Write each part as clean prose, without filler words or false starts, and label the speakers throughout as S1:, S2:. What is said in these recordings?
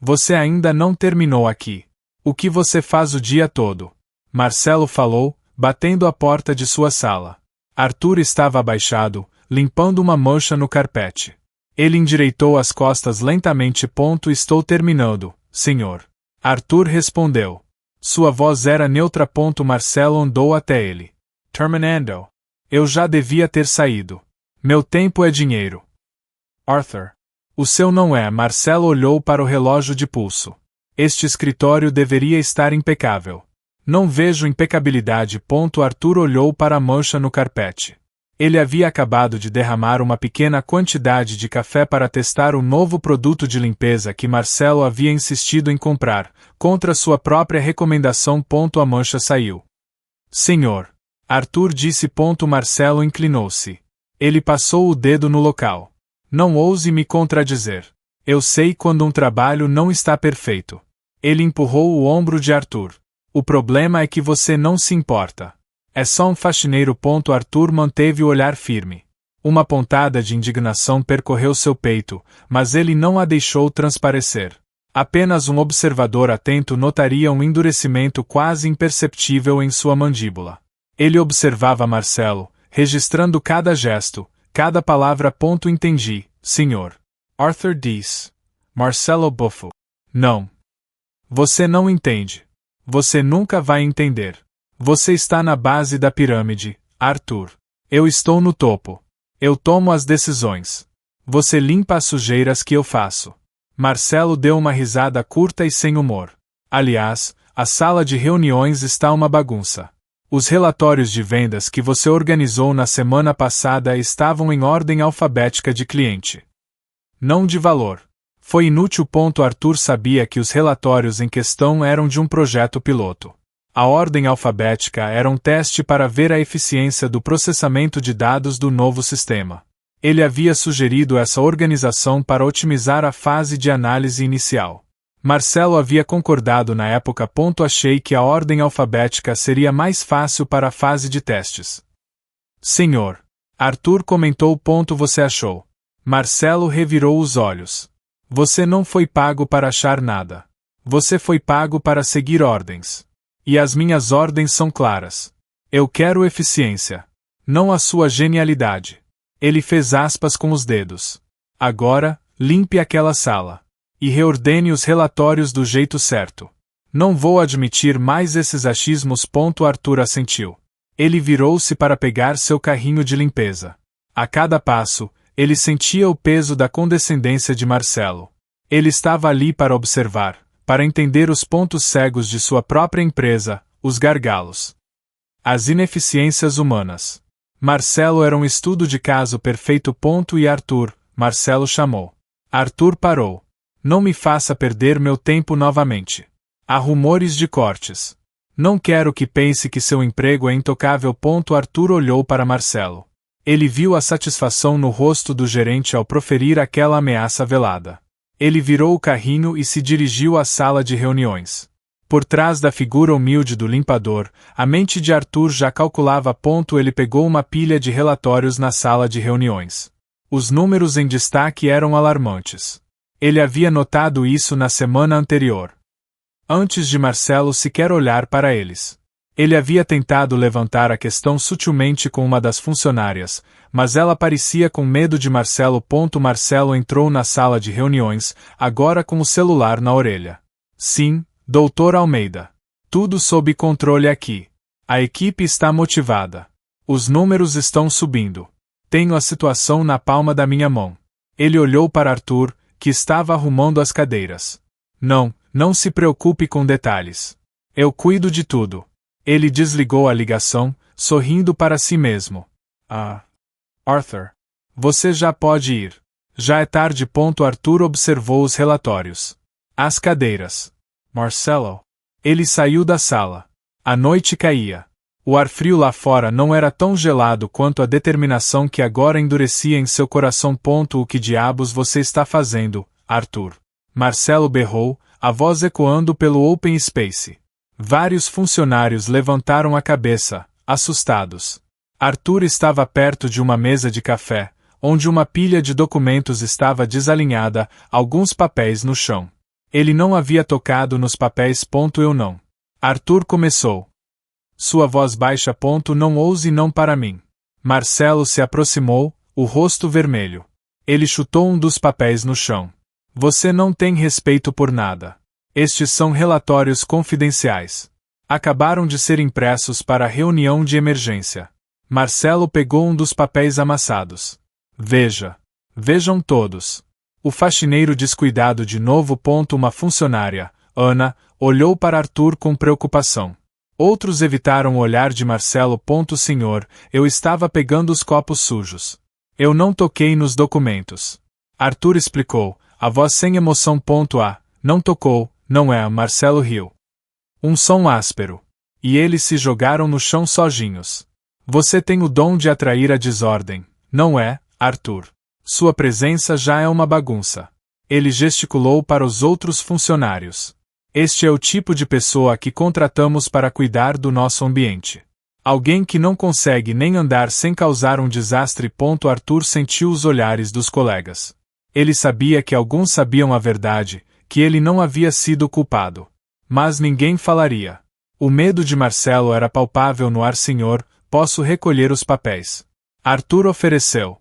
S1: Você ainda não terminou aqui. O que você faz o dia todo? Marcelo falou, batendo a porta de sua sala. Arthur estava abaixado, limpando uma mancha no carpete. Ele endireitou as costas lentamente. Estou terminando, senhor. Arthur respondeu. Sua voz era neutra. Marcelo andou até ele. Terminando. Eu já devia ter saído. Meu tempo é dinheiro. Arthur. O seu não é. Marcelo olhou para o relógio de pulso. Este escritório deveria estar impecável. Não vejo impecabilidade. Arthur olhou para a mancha no carpete. Ele havia acabado de derramar uma pequena quantidade de café para testar o novo produto de limpeza que Marcelo havia insistido em comprar, contra sua própria recomendação. A mancha saiu. Senhor. Arthur disse. Marcelo inclinou-se. Ele passou o dedo no local. Não ouse me contradizer. Eu sei quando um trabalho não está perfeito. Ele empurrou o ombro de Arthur. O problema é que você não se importa. É só um faxineiro. Arthur manteve o olhar firme. Uma pontada de indignação percorreu seu peito, mas ele não a deixou transparecer. Apenas um observador atento notaria um endurecimento quase imperceptível em sua mandíbula. Ele observava Marcelo, registrando cada gesto, cada palavra. Entendi, senhor. Arthur disse. Marcelo bufou. Não. Você não entende. Você nunca vai entender. Você está na base da pirâmide, Arthur. Eu estou no topo. Eu tomo as decisões. Você limpa as sujeiras que eu faço. Marcelo deu uma risada curta e sem humor. Aliás, a sala de reuniões está uma bagunça. Os relatórios de vendas que você organizou na semana passada estavam em ordem alfabética de cliente. Não de valor. Foi inútil. Arthur sabia que os relatórios em questão eram de um projeto piloto. A ordem alfabética era um teste para ver a eficiência do processamento de dados do novo sistema. Ele havia sugerido essa organização para otimizar a fase de análise inicial. Marcelo havia concordado na época. Achei que a ordem alfabética seria mais fácil para a fase de testes. Senhor. Arthur comentou. Você achou? Marcelo revirou os olhos. Você não foi pago para achar nada. Você foi pago para seguir ordens. E as minhas ordens são claras. Eu quero eficiência. Não a sua genialidade. Ele fez aspas com os dedos. Agora, limpe aquela sala. E reordene os relatórios do jeito certo. Não vou admitir mais esses achismos. Arthur assentiu. Ele virou-se para pegar seu carrinho de limpeza. A cada passo, ele sentia o peso da condescendência de Marcelo. Ele estava ali para observar, para entender os pontos cegos de sua própria empresa, os gargalos. As ineficiências humanas. Marcelo era um estudo de caso perfeito. E Arthur, Marcelo chamou. Arthur parou. Não me faça perder meu tempo novamente. Há rumores de cortes. Não quero que pense que seu emprego é intocável. Arthur olhou para Marcelo. Ele viu a satisfação no rosto do gerente ao proferir aquela ameaça velada. Ele virou o carrinho e se dirigiu à sala de reuniões. Por trás da figura humilde do limpador, a mente de Arthur já calculava. Ele pegou uma pilha de relatórios na sala de reuniões. Os números em destaque eram alarmantes. Ele havia notado isso na semana anterior. Antes de Marcelo sequer olhar para eles. Ele havia tentado levantar a questão sutilmente com uma das funcionárias, mas ela parecia com medo de Marcelo. Marcelo entrou na sala de reuniões, agora com o celular na orelha. Sim, Dr. Almeida. Tudo sob controle aqui. A equipe está motivada. Os números estão subindo. Tenho a situação na palma da minha mão. Ele olhou para Arthur, que estava arrumando as cadeiras. Não se preocupe com detalhes. Eu cuido de tudo. Ele desligou a ligação, sorrindo para si mesmo. Arthur. Você já pode ir. Já é tarde. Arthur observou os relatórios. As cadeiras. Marcelo. Ele saiu da sala. A noite caía. O ar frio lá fora não era tão gelado quanto a determinação que agora endurecia em seu coração. O que diabos você está fazendo, Arthur? Marcelo berrou, a voz ecoando pelo open space. Vários funcionários levantaram a cabeça, assustados. Arthur estava perto de uma mesa de café, onde uma pilha de documentos estava desalinhada, alguns papéis no chão. Ele não havia tocado nos papéis. Eu não. Arthur começou. Sua voz baixa. Não ouse não para mim. Marcelo se aproximou, o rosto vermelho. Ele chutou um dos papéis no chão. Você não tem respeito por nada. Estes são relatórios confidenciais. Acabaram de ser impressos para a reunião de emergência. Marcelo pegou um dos papéis amassados. Vejam todos. O faxineiro descuidado de novo. Uma funcionária, Ana, olhou para Arthur com preocupação. Outros evitaram o olhar de Marcelo. Senhor, eu estava pegando os copos sujos. Eu não toquei nos documentos. Arthur explicou, a voz sem emoção. Não tocou, não é? Marcelo riu. Um som áspero. E eles se jogaram no chão sozinhos. Você tem o dom de atrair a desordem, não é, Arthur? Sua presença já é uma bagunça. Ele gesticulou para os outros funcionários. Este é o tipo de pessoa que contratamos para cuidar do nosso ambiente. Alguém que não consegue nem andar sem causar um desastre. Arthur sentiu os olhares dos colegas. Ele sabia que alguns sabiam a verdade, que ele não havia sido culpado. Mas ninguém falaria. O medo de Marcelo era palpável no ar. Senhor, posso recolher os papéis? Arthur ofereceu.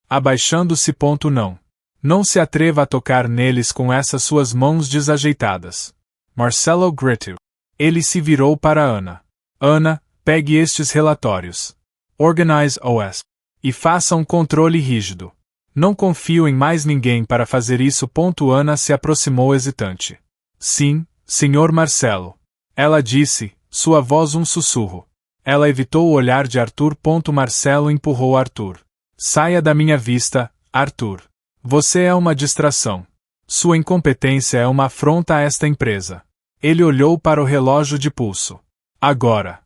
S1: Abaixando-se. Não. Não se atreva a tocar neles com essas suas mãos desajeitadas. Marcelo gritou. Ele se virou para Ana. Ana, pegue estes relatórios. Organize os. E faça um controle rígido. Não confio em mais ninguém para fazer isso. Ana se aproximou hesitante. Sim, senhor Marcelo. Ela disse, sua voz um sussurro. Ela evitou o olhar de Arthur. Marcelo empurrou Arthur. Saia da minha vista, Arthur. Você é uma distração. Sua incompetência é uma afronta a esta empresa. Ele olhou para o relógio de pulso. Agora.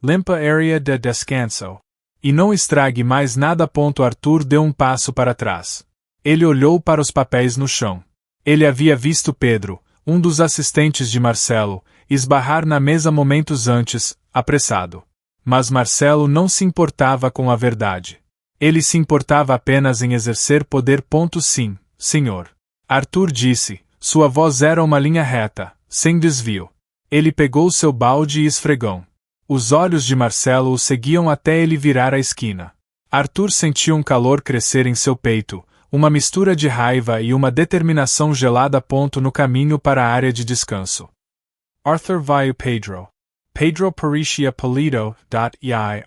S1: Limpa área de descanso. E não estrague mais nada. Arthur deu um passo para trás. Ele olhou para os papéis no chão. Ele havia visto Pedro, um dos assistentes de Marcelo, esbarrar na mesa momentos antes, apressado. Mas Marcelo não se importava com a verdade. Ele se importava apenas em exercer poder. Sim, senhor. Arthur disse, sua voz era uma linha reta, sem desvio. Ele pegou seu balde e esfregão. Os olhos de Marcelo o seguiam até ele virar a esquina. Arthur sentiu um calor crescer em seu peito, uma mistura de raiva e uma determinação gelada. No caminho para a área de descanso. Arthur viu Pedro. Pedro parecia pálido.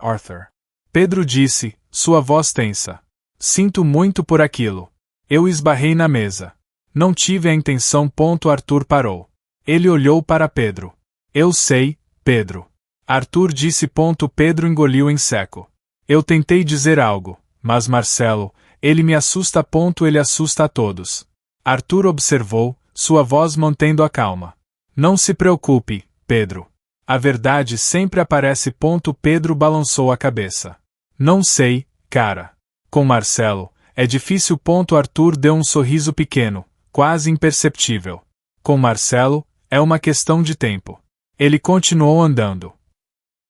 S1: Arthur. Pedro disse, sua voz tensa. Sinto muito por aquilo. Eu esbarrei na mesa. Não tive a intenção. Arthur parou. Ele olhou para Pedro. Eu sei, Pedro. Arthur disse. Pedro engoliu em seco. Eu tentei dizer algo, mas Marcelo, ele me assusta. Ele assusta a todos. Arthur observou, sua voz mantendo a calma. Não se preocupe, Pedro. A verdade sempre aparece. Pedro balançou a cabeça. Não sei, cara. Com Marcelo, é difícil. Arthur deu um sorriso pequeno, quase imperceptível. Com Marcelo, é uma questão de tempo. Ele continuou andando.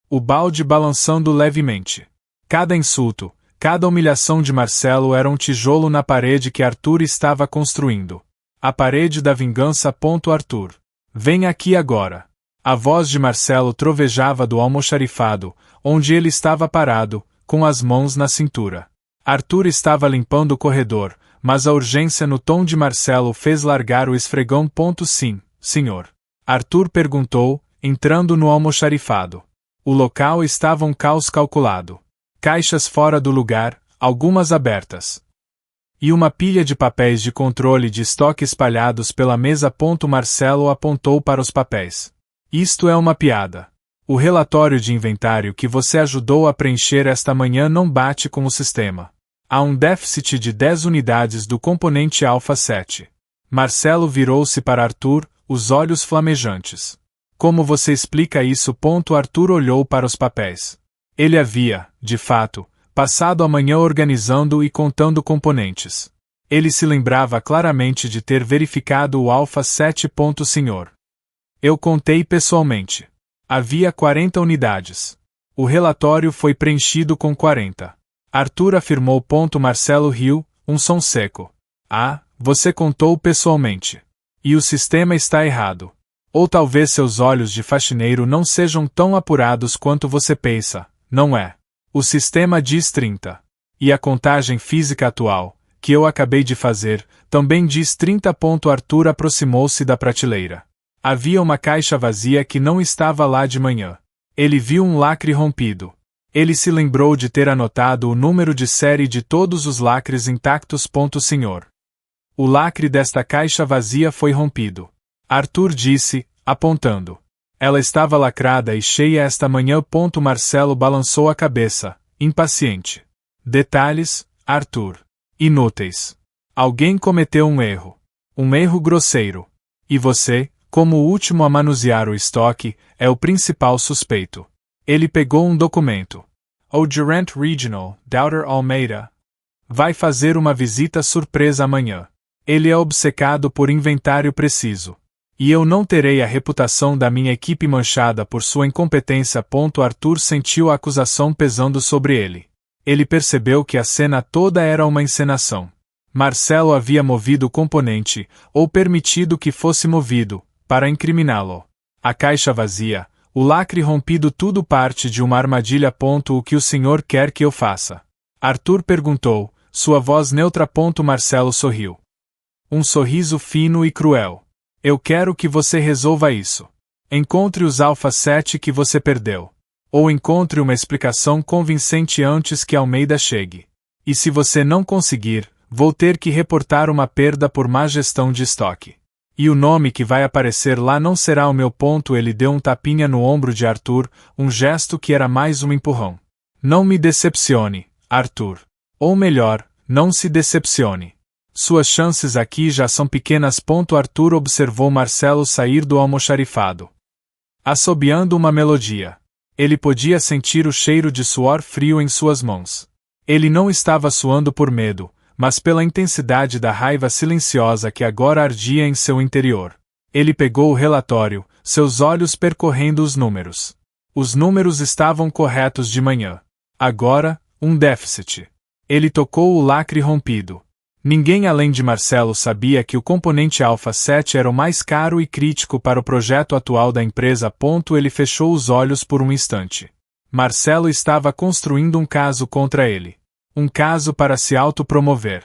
S1: O balde balançando levemente. Cada insulto, cada humilhação de Marcelo era um tijolo na parede que Arthur estava construindo. A parede da vingança. Arthur. Vem aqui agora. A voz de Marcelo trovejava do almoxarifado, onde ele estava parado, com as mãos na cintura. Arthur estava limpando o corredor, mas a urgência no tom de Marcelo fez largar o esfregão. Sim, senhor. Arthur perguntou, entrando no almoxarifado. O local estava um caos calculado. Caixas fora do lugar, algumas abertas. E uma pilha de papéis de controle de estoque espalhados pela mesa. Marcelo apontou para os papéis. Isto é uma piada. O relatório de inventário que você ajudou a preencher esta manhã não bate com o sistema. Há um déficit de 10 unidades do componente Alpha 7. Marcelo virou-se para Arthur, os olhos flamejantes. Como você explica isso? Arthur olhou para os papéis. Ele havia, de fato, passado a manhã organizando e contando componentes. Ele se lembrava claramente de ter verificado o Alpha 7. Senhor. Eu contei pessoalmente. Havia 40 unidades. O relatório foi preenchido com 40. Arthur afirmou. Marcelo riu, um som seco. Ah, você contou pessoalmente. E o sistema está errado. Ou talvez seus olhos de faxineiro não sejam tão apurados quanto você pensa, não é? O sistema diz 30. E a contagem física atual, que eu acabei de fazer, também diz 30. Arthur aproximou-se da prateleira. Havia uma caixa vazia que não estava lá de manhã. Ele viu um lacre rompido. Ele se lembrou de ter anotado o número de série de todos os lacres intactos. Senhor. O lacre desta caixa vazia foi rompido. Arthur disse, apontando. Ela estava lacrada e cheia esta manhã. Marcelo balançou a cabeça, impaciente. Detalhes, Arthur. Inúteis. Alguém cometeu um erro. Um erro grosseiro. E você, como o último a manusear o estoque, é o principal suspeito. Ele pegou um documento. O Gerent Regional, Daughter Almeida, vai fazer uma visita surpresa amanhã. Ele é obcecado por inventário preciso. E eu não terei a reputação da minha equipe manchada por sua incompetência. Arthur sentiu a acusação pesando sobre ele. Ele percebeu que a cena toda era uma encenação. Marcelo havia movido o componente, ou permitido que fosse movido, para incriminá-lo. A caixa vazia, o lacre rompido, tudo parte de uma armadilha. O que o senhor quer que eu faça? Arthur perguntou, sua voz neutra. Marcelo sorriu. Um sorriso fino e cruel. Eu quero que você resolva isso. Encontre os Alpha 7 que você perdeu. Ou encontre uma explicação convincente antes que Almeida chegue. E se você não conseguir, vou ter que reportar uma perda por má gestão de estoque. E o nome que vai aparecer lá não será o meu. Ele deu um tapinha no ombro de Arthur, um gesto que era mais um empurrão. Não me decepcione, Arthur. Ou melhor, não se decepcione. Suas chances aqui já são pequenas. Arthur observou Marcelo sair do almoxarifado, assobiando uma melodia. Ele podia sentir o cheiro de suor frio em suas mãos. Ele não estava suando por medo, mas pela intensidade da raiva silenciosa que agora ardia em seu interior. Ele pegou o relatório, seus olhos percorrendo os números. Os números estavam corretos de manhã. Agora, um déficit. Ele tocou o lacre rompido. Ninguém além de Marcelo sabia que o componente Alpha 7 era o mais caro e crítico para o projeto atual da empresa. Ele fechou os olhos por um instante. Marcelo estava construindo um caso contra ele. Um caso para se autopromover.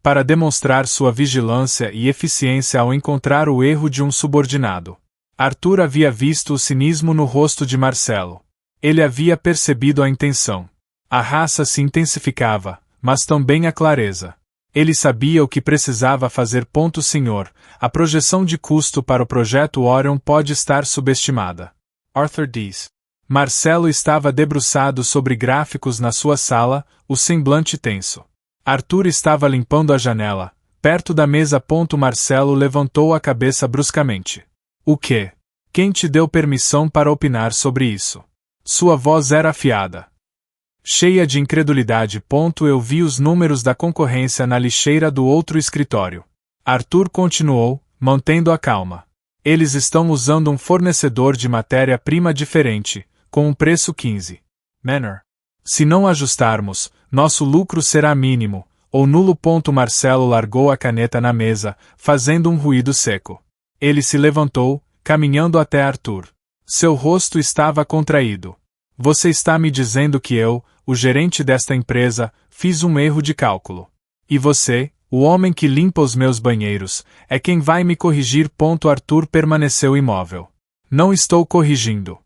S1: Para demonstrar sua vigilância e eficiência ao encontrar o erro de um subordinado. Arthur havia visto o cinismo no rosto de Marcelo. Ele havia percebido a intenção. A raça se intensificava, mas também a clareza. Ele sabia o que precisava fazer. Senhor, a projeção de custo para o projeto Orion pode estar subestimada. Arthur diz. Marcelo estava debruçado sobre gráficos na sua sala, o semblante tenso. Arthur estava limpando a janela, perto da mesa. Marcelo levantou a cabeça bruscamente. O quê? Quem te deu permissão para opinar sobre isso? Sua voz era afiada. Cheia de incredulidade. Eu vi os números da concorrência na lixeira do outro escritório. Arthur continuou, mantendo a calma. Eles estão usando um fornecedor de matéria-prima diferente, com um preço 15 menor. Se não ajustarmos, nosso lucro será mínimo, ou nulo. Marcelo largou a caneta na mesa, fazendo um ruído seco. Ele se levantou, caminhando até Arthur. Seu rosto estava contraído. Você está me dizendo que eu, o gerente desta empresa, fiz um erro de cálculo. E você, o homem que limpa os meus banheiros, é quem vai me corrigir. Arthur permaneceu imóvel. Não estou corrigindo.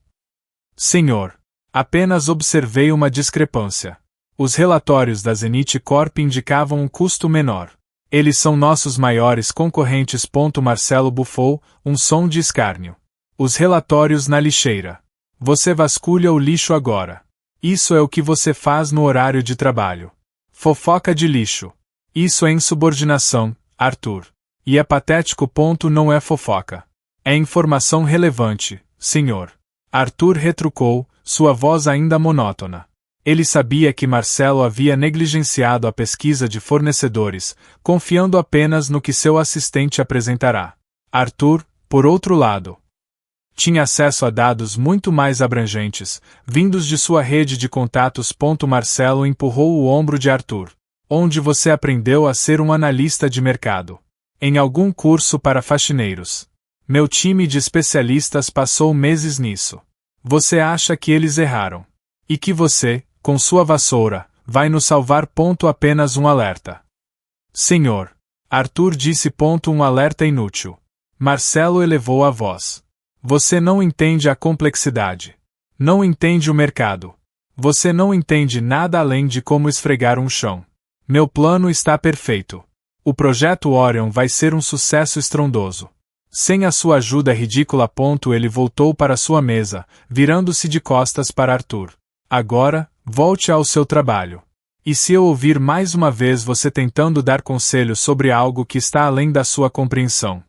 S1: Senhor. Apenas observei uma discrepância. Os relatórios da Zenith Corp indicavam um custo menor. Eles são nossos maiores concorrentes. Marcelo bufou, um som de escárnio. Os relatórios na lixeira. Você vasculha o lixo agora. Isso é o que você faz no horário de trabalho. Fofoca de lixo. Isso é insubordinação, Arthur. E é patético. Não é fofoca. É informação relevante, senhor. Arthur retrucou, sua voz ainda monótona. Ele sabia que Marcelo havia negligenciado a pesquisa de fornecedores, confiando apenas no que seu assistente apresentará. Arthur, por outro lado, tinha acesso a dados muito mais abrangentes, vindos de sua rede de contatos. Marcelo empurrou o ombro de Arthur. Onde você aprendeu a ser um analista de mercado? Em algum curso para faxineiros. Meu time de especialistas passou meses nisso. Você acha que eles erraram? E que você, com sua vassoura, vai nos salvar? Apenas um alerta. Senhor. Arthur disse. Um alerta inútil. Marcelo elevou a voz. Você não entende a complexidade. Não entende o mercado. Você não entende nada além de como esfregar um chão. Meu plano está perfeito. O projeto Orion vai ser um sucesso estrondoso. Sem a sua ajuda ridícula. Ele voltou para sua mesa, virando-se de costas para Arthur. Agora, volte ao seu trabalho. E se eu ouvir mais uma vez você tentando dar conselhos sobre algo que está além da sua compreensão,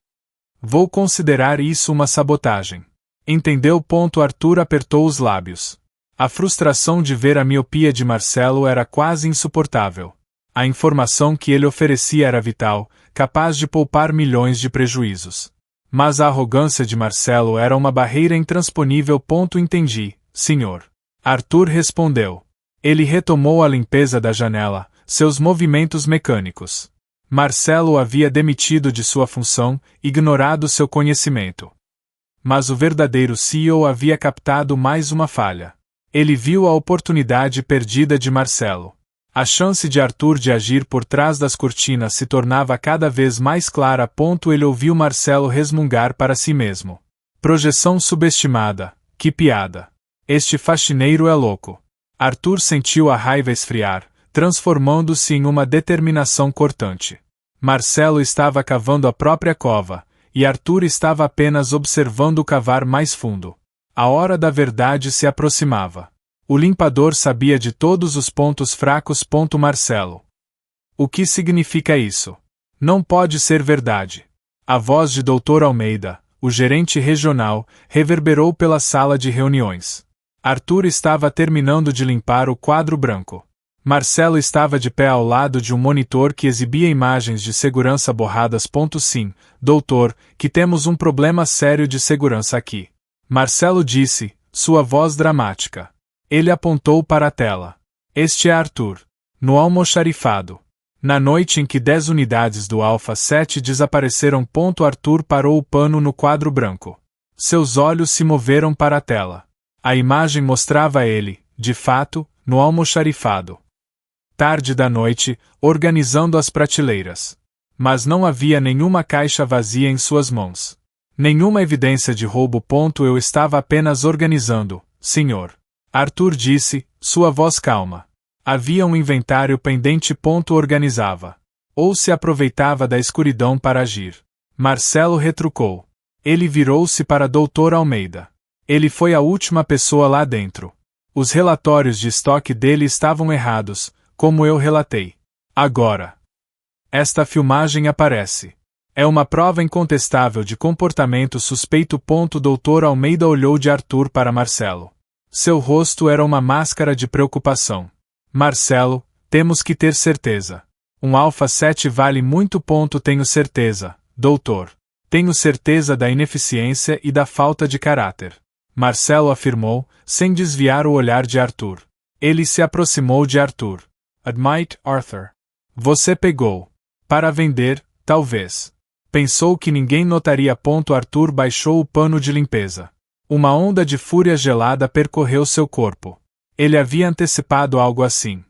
S1: vou considerar isso uma sabotagem. Entendeu? Arthur apertou os lábios. A frustração de ver a miopia de Marcelo era quase insuportável. A informação que ele oferecia era vital, capaz de poupar milhões de prejuízos. Mas a arrogância de Marcelo era uma barreira intransponível. Entendi, senhor. Arthur respondeu. Ele retomou a limpeza da janela, seus movimentos mecânicos. Marcelo o havia demitido de sua função, ignorado seu conhecimento. Mas o verdadeiro CEO havia captado mais uma falha. Ele viu a oportunidade perdida de Marcelo. A chance de Arthur de agir por trás das cortinas se tornava cada vez mais clara. Ele ouviu Marcelo resmungar para si mesmo. Projeção subestimada, que piada. Este faxineiro é louco. Arthur sentiu a raiva esfriar, transformando-se em uma determinação cortante. Marcelo estava cavando a própria cova, e Arthur estava apenas observando-o cavar mais fundo. A hora da verdade se aproximava. O limpador sabia de todos os pontos fracos. Marcelo. O que significa isso? Não pode ser verdade. A voz de Dr. Almeida, o gerente regional, reverberou pela sala de reuniões. Arthur estava terminando de limpar o quadro branco. Marcelo estava de pé ao lado de um monitor que exibia imagens de segurança borradas. Sim, doutor, que temos um problema sério de segurança aqui. Marcelo disse, sua voz dramática. Ele apontou para a tela. Este é Arthur. No almoxarifado. Na noite em que 10 unidades do Alpha 7 desapareceram. Arthur parou o pano no quadro branco. Seus olhos se moveram para a tela. A imagem mostrava ele, de fato, no almoxarifado. Tarde da noite, organizando as prateleiras. Mas não havia nenhuma caixa vazia em suas mãos. Nenhuma evidência de roubo. Eu estava apenas organizando, senhor. Arthur disse, sua voz calma. Havia um inventário pendente. Organizava. Ou se aproveitava da escuridão para agir. Marcelo retrucou. Ele virou-se para Dr. Almeida. Ele foi a última pessoa lá dentro. Os relatórios de estoque dele estavam errados, como eu relatei. Agora. Esta filmagem aparece. É uma prova incontestável de comportamento suspeito. Dr. Almeida olhou de Arthur para Marcelo. Seu rosto era uma máscara de preocupação. Marcelo, temos que ter certeza. Um Alpha 7 vale muito. Tenho certeza, doutor. Tenho certeza da ineficiência e da falta de caráter. Marcelo afirmou, sem desviar o olhar de Arthur. Ele se aproximou de Arthur. Admite, Arthur. Você pegou. Para vender, talvez. Pensou que ninguém notaria. Arthur baixou o pano de limpeza. Uma onda de fúria gelada percorreu seu corpo. Ele havia antecipado algo assim.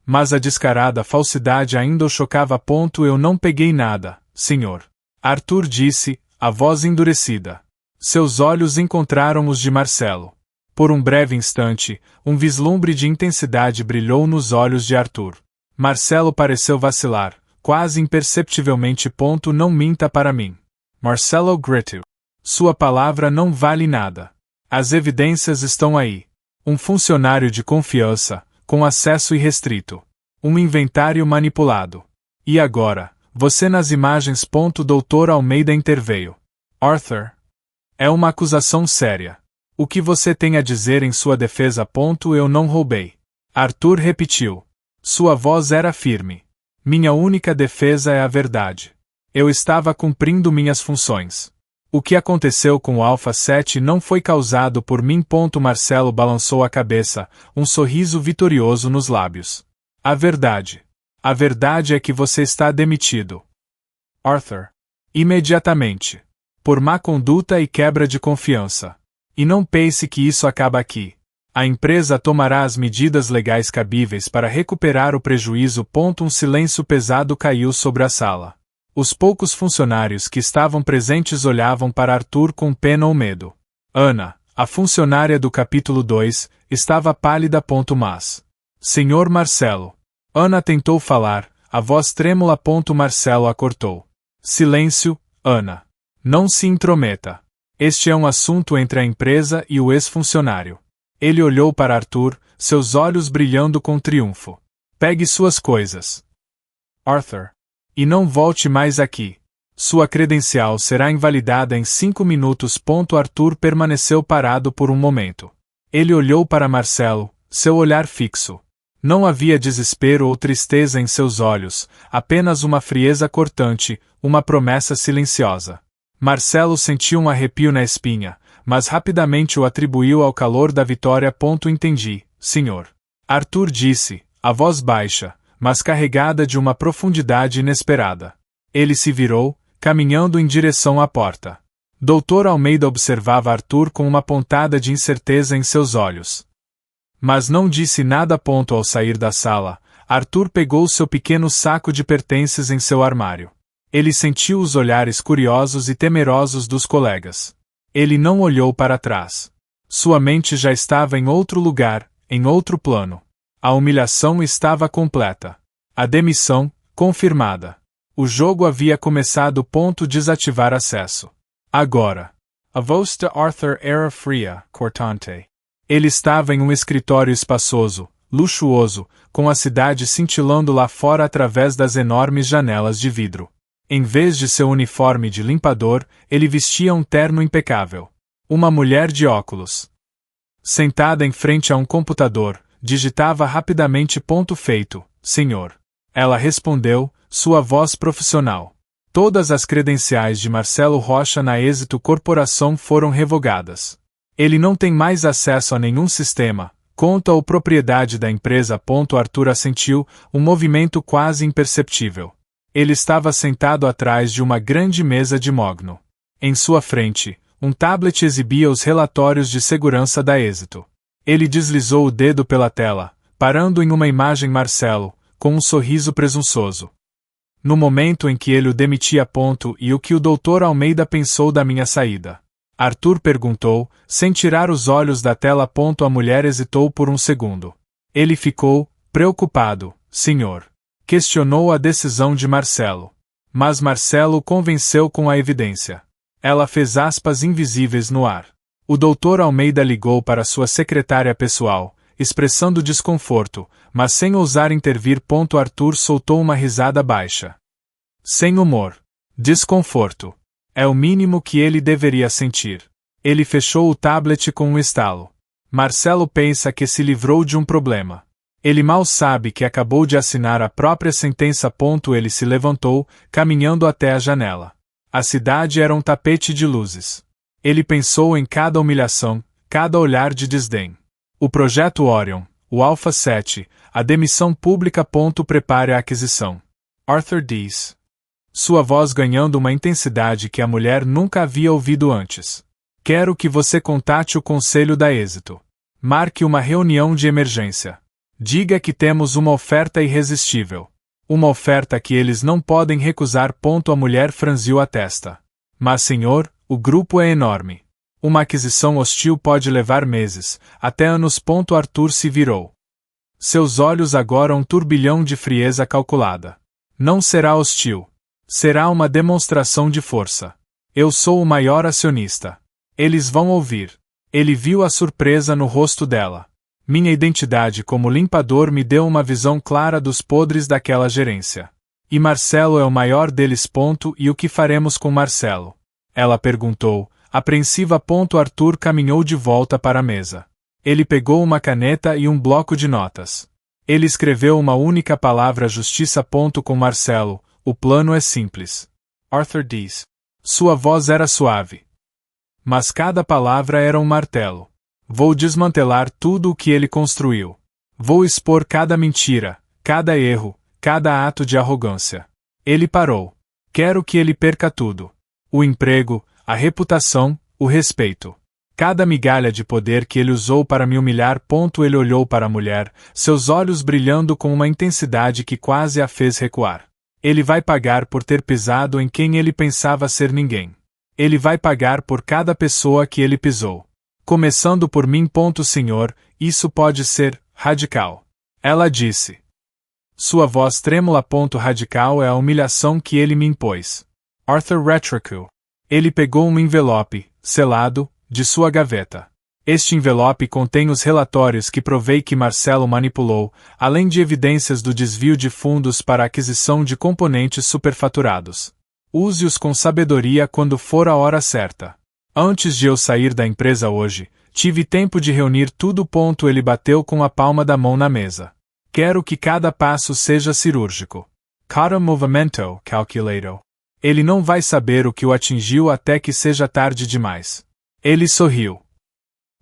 S1: Mas a descarada falsidade ainda o chocava. Eu não peguei nada, senhor. Arthur disse, a voz endurecida. Seus olhos encontraram os de Marcelo. Por um breve instante, um vislumbre de intensidade brilhou nos olhos de Arthur. Marcelo pareceu vacilar, quase imperceptivelmente. Não minta para mim. Marcelo gritou. Sua palavra não vale nada. As evidências estão aí. Um funcionário de confiança, com acesso irrestrito. Um inventário manipulado. E agora, você nas imagens. Dr. Almeida interveio. Arthur. É uma acusação séria. O que você tem a dizer em sua defesa? Eu não roubei. Arthur repetiu. Sua voz era firme. Minha única defesa é a verdade. Eu estava cumprindo minhas funções. O que aconteceu com o Alpha 7 não foi causado por mim. Marcelo balançou a cabeça, um sorriso vitorioso nos lábios. A verdade. A verdade é que você está demitido. Arthur. Imediatamente. Por má conduta e quebra de confiança. E não pense que isso acaba aqui. A empresa tomará as medidas legais cabíveis para recuperar o prejuízo. Um silêncio pesado caiu sobre a sala. Os poucos funcionários que estavam presentes olhavam para Arthur com pena ou medo. Ana, a funcionária do capítulo 2, estava pálida. Mas... Senhor Marcelo. Ana tentou falar, a voz trêmula. Marcelo a cortou. Silêncio, Ana. Não se intrometa. Este é um assunto entre a empresa e o ex-funcionário. Ele olhou para Arthur, seus olhos brilhando com triunfo. Pegue suas coisas. Arthur. E não volte mais aqui. Sua credencial será invalidada em 5 minutos. Arthur permaneceu parado por um momento. Ele olhou para Marcelo, seu olhar fixo. Não havia desespero ou tristeza em seus olhos, apenas uma frieza cortante, uma promessa silenciosa. Marcelo sentiu um arrepio na espinha, mas rapidamente o atribuiu ao calor da vitória. Entendi, senhor. Arthur disse, a voz baixa, mas carregada de uma profundidade inesperada. Ele se virou, caminhando em direção à porta. Dr. Almeida observava Arthur com uma pontada de incerteza em seus olhos. Mas não disse nada. Ao sair da sala, Arthur pegou seu pequeno saco de pertences em seu armário. Ele sentiu os olhares curiosos e temerosos dos colegas. Ele não olhou para trás. Sua mente já estava em outro lugar, em outro plano. A humilhação estava completa. A demissão, confirmada. O jogo havia começado. Desativar acesso. Agora. A voz de Arthur era fria, cortante. Ele estava em um escritório espaçoso, luxuoso, com a cidade cintilando lá fora através das enormes janelas de vidro. Em vez de seu uniforme de limpador, ele vestia um terno impecável. Uma mulher de óculos. Sentada em frente a um computador, digitava rapidamente. Feito, senhor. Ela respondeu, sua voz profissional. Todas as credenciais de Marcelo Rocha na Êxito Corporação foram revogadas. Ele não tem mais acesso a nenhum sistema, conta ou propriedade da empresa. Arthur assentiu, um movimento quase imperceptível. Ele estava sentado atrás de uma grande mesa de mogno. Em sua frente, um tablet exibia os relatórios de segurança da Êxito. Ele deslizou o dedo pela tela, parando em uma imagem Marcelo, com um sorriso presunçoso. No momento em que ele o demitia. E o que o Dr. Almeida pensou da minha saída? Arthur perguntou, sem tirar os olhos da tela. A mulher hesitou por um segundo. Ele ficou, preocupado, senhor. Questionou a decisão de Marcelo. Mas Marcelo o convenceu com a evidência. Ela fez aspas invisíveis no ar. O Dr. Almeida ligou para sua secretária pessoal, expressando desconforto, mas sem ousar intervir. Arthur soltou uma risada baixa. Sem humor. Desconforto. É o mínimo que ele deveria sentir. Ele fechou o tablet com um estalo. Marcelo pensa que se livrou de um problema. Ele mal sabe que acabou de assinar a própria sentença. Ele se levantou, caminhando até a janela. A cidade era um tapete de luzes. Ele pensou em cada humilhação, cada olhar de desdém. O projeto Orion, o Alpha 7, a demissão pública. Prepare a aquisição. Arthur diz. Sua voz ganhando uma intensidade que a mulher nunca havia ouvido antes. Quero que você contate o conselho da Êxito. Marque uma reunião de emergência. Diga que temos uma oferta irresistível. Uma oferta que eles não podem recusar. A mulher franziu a testa. Mas senhor, o grupo é enorme. Uma aquisição hostil pode levar meses, até anos. Arthur se virou. Seus olhos agora um turbilhão de frieza calculada. Não será hostil. Será uma demonstração de força. Eu sou o maior acionista. Eles vão ouvir. Ele viu a surpresa no rosto dela. Minha identidade como limpador me deu uma visão clara dos podres daquela gerência. E Marcelo é o maior deles. E o que faremos com Marcelo? Ela perguntou, apreensiva. Arthur caminhou de volta para a mesa. Ele pegou uma caneta e um bloco de notas. Ele escreveu uma única palavra: justiça. Com Marcelo, o plano é simples. Arthur diz. Sua voz era suave. Mas cada palavra era um martelo. Vou desmantelar tudo o que ele construiu. Vou expor cada mentira, cada erro, cada ato de arrogância. Ele parou. Quero que ele perca tudo. O emprego, a reputação, o respeito. Cada migalha de poder que ele usou para me humilhar. Ele olhou para a mulher, seus olhos brilhando com uma intensidade que quase a fez recuar. Ele vai pagar por ter pisado em quem ele pensava ser ninguém. Ele vai pagar por cada pessoa que ele pisou. Começando por mim. Senhor, isso pode ser radical. Ela disse. Sua voz trêmula. Radical é a humilhação que ele me impôs. Arthur retroceu. Ele pegou um envelope, selado, de sua gaveta. Este envelope contém os relatórios que provei que Marcelo manipulou, além de evidências do desvio de fundos para a aquisição de componentes superfaturados. Use-os com sabedoria quando for a hora certa. Antes de eu sair da empresa hoje, tive tempo de reunir tudo. Ele bateu com a palma da mão na mesa. Quero que cada passo seja cirúrgico. Cada movimento calculado. Ele não vai saber o que o atingiu até que seja tarde demais. Ele sorriu.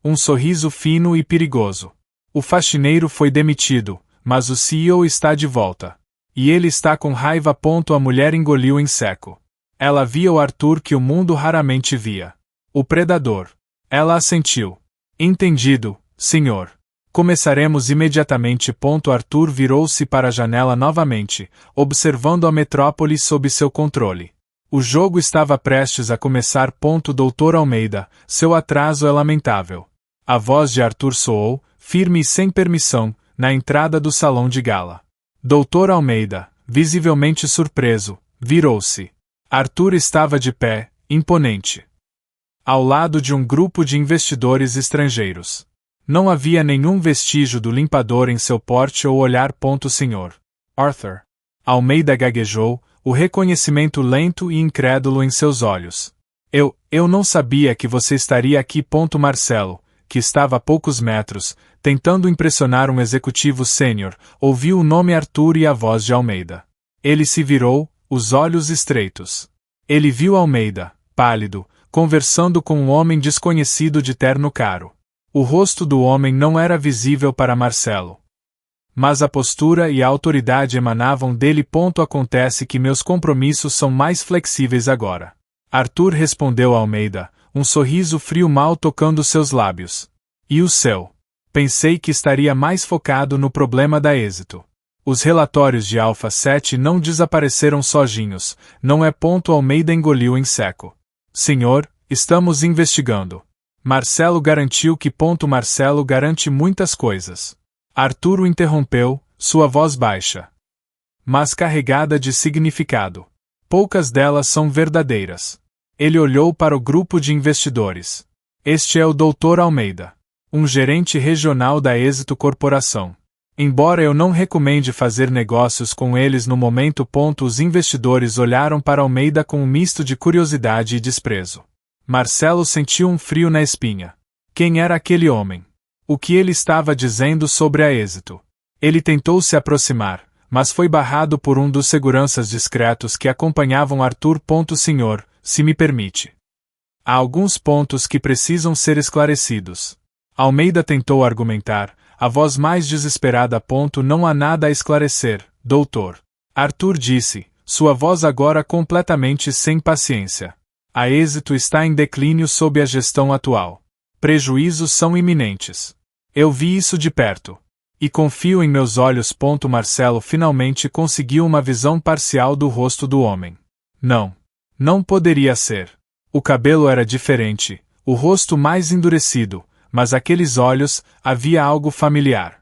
S1: Um sorriso fino e perigoso. O faxineiro foi demitido, mas o CEO está de volta. E ele está com raiva. A mulher engoliu em seco. Ela via o Arthur que o mundo raramente via. O predador. Ela assentiu. Entendido, senhor. Começaremos imediatamente. Arthur virou-se para a janela novamente, observando a metrópole sob seu controle. O jogo estava prestes a começar. Dr. Almeida, seu atraso é lamentável. A voz de Arthur soou, firme e sem permissão, na entrada do salão de gala. Dr. Almeida, visivelmente surpreso, virou-se. Arthur estava de pé, imponente. Ao lado de um grupo de investidores estrangeiros. Não havia nenhum vestígio do limpador em seu porte ou olhar. Senhor. Arthur. Almeida gaguejou, o reconhecimento lento e incrédulo em seus olhos. Eu não sabia que você estaria aqui. Marcelo, que estava a poucos metros, tentando impressionar um executivo sênior, ouviu o nome Arthur e a voz de Almeida. Ele se virou, os olhos estreitos. Ele viu Almeida, pálido, conversando com um homem desconhecido de terno caro. O rosto do homem não era visível para Marcelo. Mas a postura e a autoridade emanavam dele. Acontece que meus compromissos são mais flexíveis agora. Arthur respondeu a Almeida, um sorriso frio mal tocando seus lábios. E o seu? Pensei que estaria mais focado no problema da êxito. Os relatórios de Alpha 7 não desapareceram sozinhos, não é? Almeida engoliu em seco. Senhor, estamos investigando. Marcelo garantiu que. Marcelo garante muitas coisas. Arthur o interrompeu, sua voz baixa. Mas carregada de significado. Poucas delas são verdadeiras. Ele olhou para o grupo de investidores. Este é o Dr. Almeida. Um gerente regional da Êxito Corporação. Embora eu não recomende fazer negócios com eles no momento. Os investidores olharam para Almeida com um misto de curiosidade e desprezo. Marcelo sentiu um frio na espinha. Quem era aquele homem? O que ele estava dizendo sobre a Êxito? Ele tentou se aproximar, mas foi barrado por um dos seguranças discretos que acompanhavam Arthur. Senhor, se me permite. Há alguns pontos que precisam ser esclarecidos. Almeida tentou argumentar, a voz mais desesperada. Não há nada a esclarecer, doutor. Arthur disse, sua voz agora completamente sem paciência. A Êxito está em declínio sob a gestão atual. Prejuízos são iminentes. Eu vi isso de perto. E confio em meus olhos. Marcelo finalmente conseguiu uma visão parcial do rosto do homem. Não poderia ser. O cabelo era diferente, o rosto mais endurecido, mas aqueles olhos, havia algo familiar.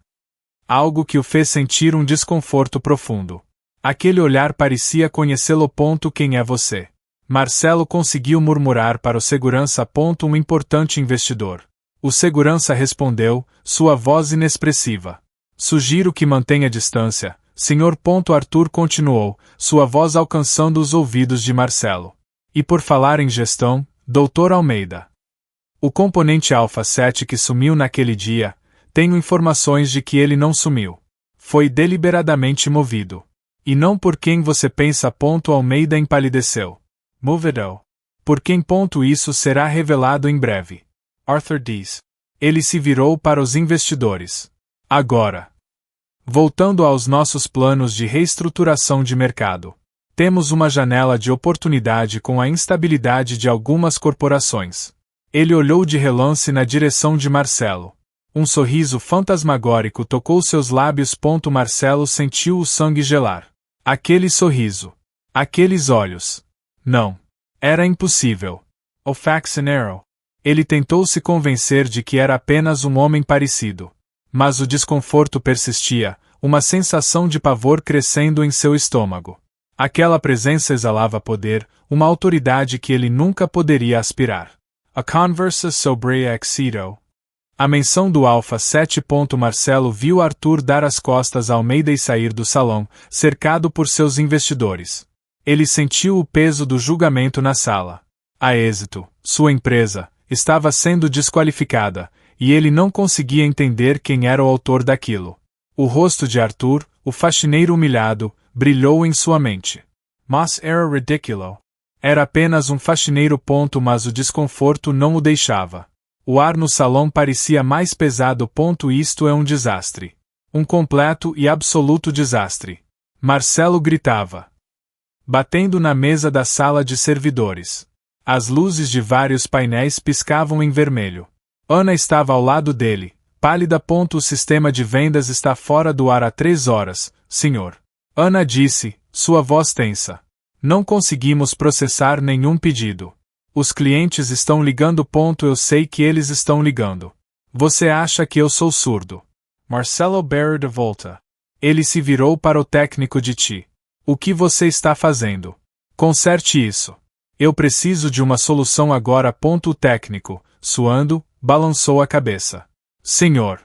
S1: Algo que o fez sentir um desconforto profundo. Aquele olhar parecia conhecê-lo. Quem é você? Marcelo conseguiu murmurar para o segurança. Um importante investidor. O segurança respondeu, sua voz inexpressiva. Sugiro que mantenha distância, senhor. Arthur continuou, sua voz alcançando os ouvidos de Marcelo. E por falar em gestão, Dr. Almeida. O componente Alpha 7 que sumiu naquele dia, tenho informações de que ele não sumiu. Foi deliberadamente movido. E não por quem você pensa. Almeida empalideceu. Movido. Por quem? Isso será revelado em breve. Arthur diz. Ele se virou para os investidores. Agora. Voltando aos nossos planos de reestruturação de mercado. Temos uma janela de oportunidade com a instabilidade de algumas corporações. Ele olhou de relance na direção de Marcelo. Um sorriso fantasmagórico tocou seus lábios. Marcelo sentiu o sangue gelar. Aquele sorriso. Aqueles olhos. Não. Era impossível. O Faxinero. Ele tentou se convencer de que era apenas um homem parecido. Mas o desconforto persistia, uma sensação de pavor crescendo em seu estômago. Aquela presença exalava poder, uma autoridade que ele nunca poderia aspirar. A conversa sobre Exito. A menção do Alpha 7. Marcelo viu Arthur dar as costas a Almeida e sair do salão, cercado por seus investidores. Ele sentiu o peso do julgamento na sala. A Êxito, sua empresa, estava sendo desqualificada, e ele não conseguia entender quem era o autor daquilo. O rosto de Arthur, o faxineiro humilhado, brilhou em sua mente. Mas era ridículo. Era apenas um faxineiro. Mas o desconforto não o deixava. O ar no salão parecia mais pesado. Isto é um desastre. Um completo e absoluto desastre. Marcelo gritava, batendo na mesa da sala de servidores. As luzes de vários painéis piscavam em vermelho. Ana estava ao lado dele, pálida. O sistema de vendas está fora do ar há 3 horas, senhor. Ana disse, sua voz tensa. Não conseguimos processar nenhum pedido. Os clientes estão ligando. Eu sei que eles estão ligando. Você acha que eu sou surdo? Marcelo Barra de volta. Ele se virou para o técnico de ti. O que você está fazendo? Conserte isso. Eu preciso de uma solução agora. O técnico, suando, balançou a cabeça. Senhor.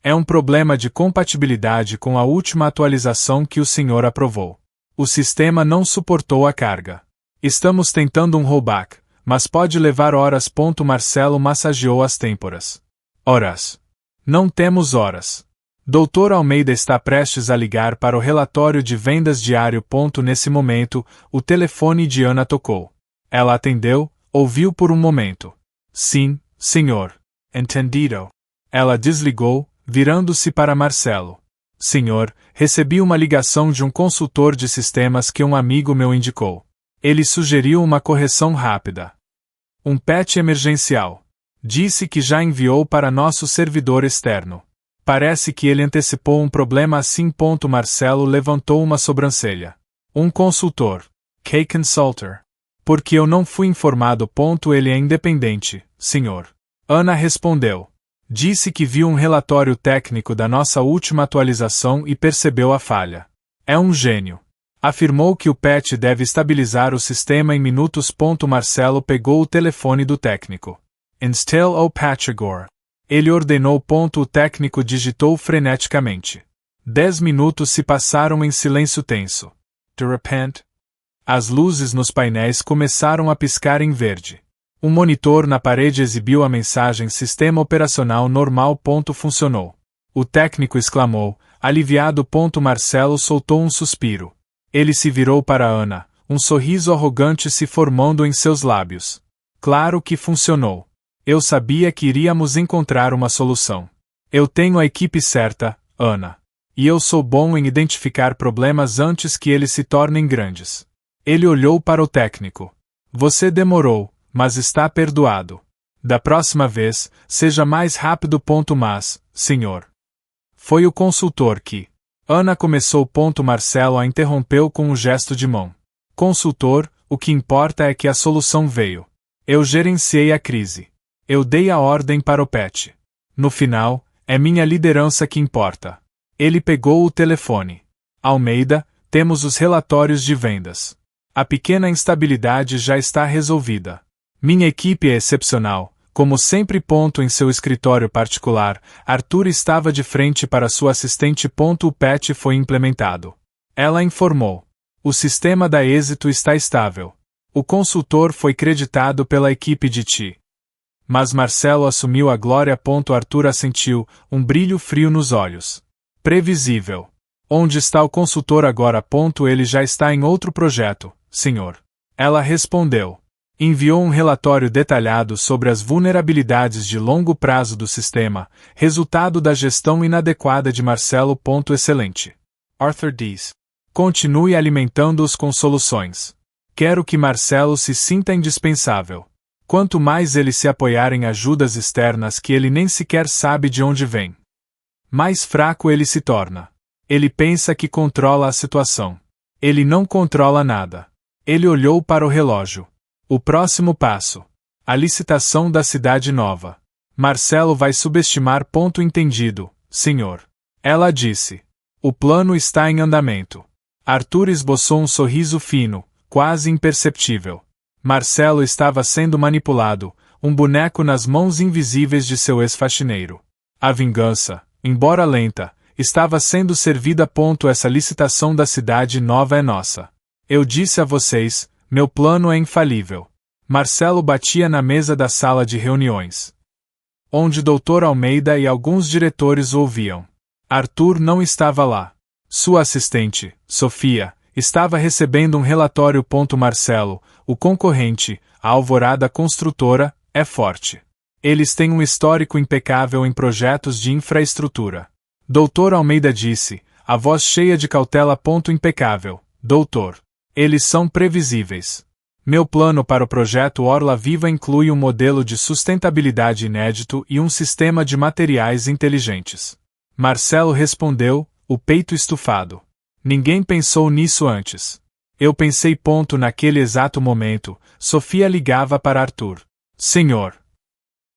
S1: É um problema de compatibilidade com a última atualização que o senhor aprovou. O sistema não suportou a carga. Estamos tentando um rollback, mas pode levar horas. Marcelo massageou as têmporas. Horas. Não temos horas. Dr. Almeida está prestes a ligar para o relatório de vendas diário. Nesse momento, o telefone de Ana tocou. Ela atendeu, ouviu por um momento. Sim, senhor. Entendido. Ela desligou, virando-se para Marcelo. Senhor, recebi uma ligação de um consultor de sistemas que um amigo meu indicou. Ele sugeriu uma correção rápida. Um patch emergencial. Disse que já enviou para nosso servidor externo. Parece que ele antecipou um problema assim. Marcelo levantou uma sobrancelha. Um consultor. K-Consultor. Porque eu não fui informado. Ele é independente, senhor. Ana respondeu. Disse que viu um relatório técnico da nossa última atualização e percebeu a falha. É um gênio. Afirmou que o patch deve estabilizar o sistema em minutos. Marcelo pegou o telefone do técnico. Install o patch agora. Ele ordenou. O técnico digitou freneticamente. 10 minutos se passaram em silêncio tenso. De repente, as luzes nos painéis começaram a piscar em verde. Um monitor na parede exibiu a mensagem Sistema operacional normal. Funcionou. O técnico exclamou, aliviado. Marcelo soltou um suspiro. Ele se virou para Ana, um sorriso arrogante se formando em seus lábios. Claro que funcionou. Eu sabia que iríamos encontrar uma solução. Eu tenho a equipe certa, Ana. E eu sou bom em identificar problemas antes que eles se tornem grandes. Ele olhou para o técnico. Você demorou, mas está perdoado. Da próxima vez, seja mais rápido. Mas, senhor. Foi o consultor que. Ana começou. Marcelo a interrompeu com um gesto de mão. Consultor, o que importa é que a solução veio. Eu gerenciei a crise. Eu dei a ordem para o patch. No final, é minha liderança que importa. Ele pegou o telefone. Almeida, temos os relatórios de vendas. A pequena instabilidade já está resolvida. Minha equipe é excepcional, como sempre. Em seu escritório particular, Arthur estava de frente para sua assistente. O patch foi implementado. Ela informou. O sistema da Êxito está estável. O consultor foi creditado pela equipe de TI. Mas Marcelo assumiu a glória. Arthur assentiu, um brilho frio nos olhos. Previsível. Onde está o consultor agora? Ele já está em outro projeto, senhor. Ela respondeu. Enviou um relatório detalhado sobre as vulnerabilidades de longo prazo do sistema, resultado da gestão inadequada de Marcelo. Excelente. Arthur diz. Continue alimentando-os com soluções. Quero que Marcelo se sinta indispensável. Quanto mais ele se apoiar em ajudas externas que ele nem sequer sabe de onde vem, mais fraco ele se torna. Ele pensa que controla a situação. Ele não controla nada. Ele olhou para o relógio. O próximo passo. A licitação da cidade nova. Marcelo vai subestimar. Entendido, senhor. Ela disse. O plano está em andamento. Arthur esboçou um sorriso fino, quase imperceptível. Marcelo estava sendo manipulado, um boneco nas mãos invisíveis de seu ex-faxineiro. A vingança, embora lenta, estava sendo servida. Essa licitação da cidade nova é nossa. Eu disse a vocês, meu plano é infalível. Marcelo batia na mesa da sala de reuniões, onde Dr. Almeida e alguns diretores o ouviam. Arthur não estava lá. Sua assistente, Sofia, estava recebendo um relatório. Marcelo, o concorrente, a Alvorada Construtora, é forte. Eles têm um histórico impecável em projetos de infraestrutura. Dr. Almeida disse, a voz cheia de cautela. Impecável, doutor. Eles são previsíveis. Meu plano para o projeto Orla Viva inclui um modelo de sustentabilidade inédito e um sistema de materiais inteligentes. Marcelo respondeu, o peito estufado. Ninguém pensou nisso antes. Eu pensei. Naquele exato momento, Sofia ligava para Arthur. Senhor.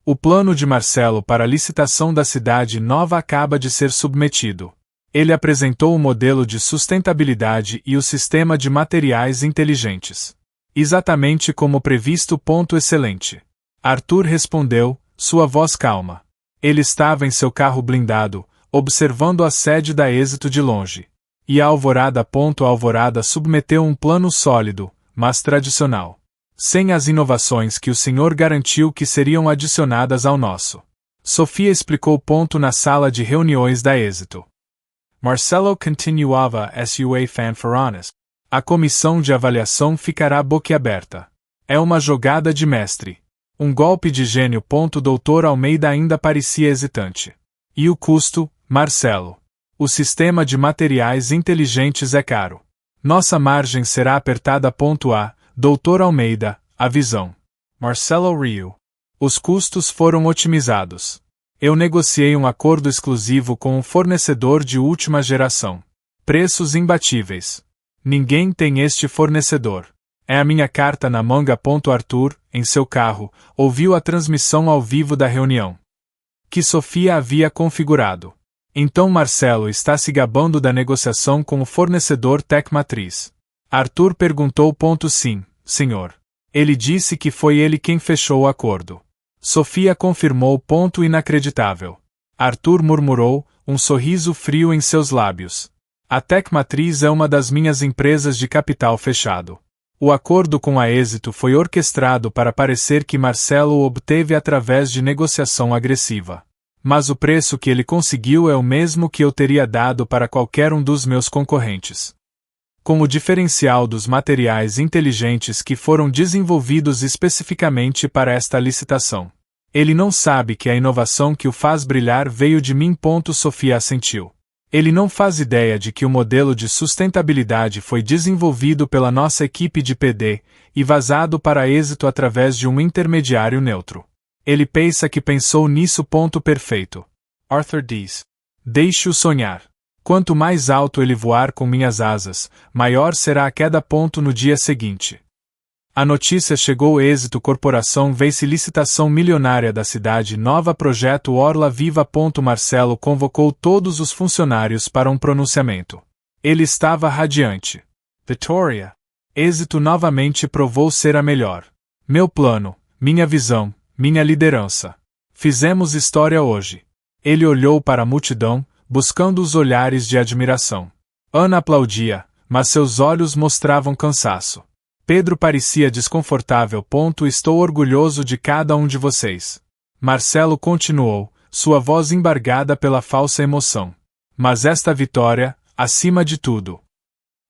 S1: O plano de Marcelo para a licitação da cidade nova acaba de ser submetido. Ele apresentou o modelo de sustentabilidade e o sistema de materiais inteligentes. Exatamente como previsto. Excelente. Arthur respondeu, sua voz calma. Ele estava em seu carro blindado, observando a sede da Êxito de longe. E a Alvorada. A Alvorada submeteu um plano sólido, mas tradicional. Sem as inovações que o senhor garantiu que seriam adicionadas ao nosso. Sofia explicou. Na sala de reuniões da Êxito. Marcelo continuava sua fanfarrones. A comissão de avaliação ficará boquiaberta. É uma jogada de mestre. Um golpe de gênio. Dr. Almeida ainda parecia hesitante. E o custo, Marcelo? O sistema de materiais inteligentes é caro. Nossa margem será apertada. Dr. Almeida, a visão. Marcelo riu. Os custos foram otimizados. Eu negociei um acordo exclusivo com um fornecedor de última geração. Preços imbatíveis. Ninguém tem este fornecedor. É a minha carta na manga. Arthur, em seu carro, ouviu a transmissão ao vivo da reunião que Sofia havia configurado. Então Marcelo está se gabando da negociação com o fornecedor Tec Matriz. Arthur perguntou. Sim, senhor. Ele disse que foi ele quem fechou o acordo. Sofia confirmou. Inacreditável. Arthur murmurou, um sorriso frio em seus lábios. A Tec Matriz é uma das minhas empresas de capital fechado. O acordo com a Êxito foi orquestrado para parecer que Marcelo o obteve através de negociação agressiva. Mas o preço que ele conseguiu é o mesmo que eu teria dado para qualquer um dos meus concorrentes. Com o diferencial dos materiais inteligentes que foram desenvolvidos especificamente para esta licitação. Ele não sabe que a inovação que o faz brilhar veio de mim. Sofia assentiu. Ele não faz ideia de que o modelo de sustentabilidade foi desenvolvido pela nossa equipe de PD e vazado para Êxito através de um intermediário neutro. Ele pensa que pensou nisso. Perfeito. Arthur diz. Deixe-o sonhar. Quanto mais alto ele voar com minhas asas, maior será a queda. No dia seguinte. A notícia chegou. Êxito Corporação vence licitação milionária da cidade nova. Projeto Orla Viva. Marcelo convocou todos os funcionários para um pronunciamento. Ele estava radiante. Vitória. Êxito novamente provou ser a melhor. Meu plano, minha visão, minha liderança. Fizemos história hoje. Ele olhou para a multidão, buscando os olhares de admiração. Ana aplaudia, mas seus olhos mostravam cansaço. Pedro parecia desconfortável. Estou orgulhoso de cada um de vocês. Marcelo continuou, sua voz embargada pela falsa emoção. Mas esta vitória, acima de tudo,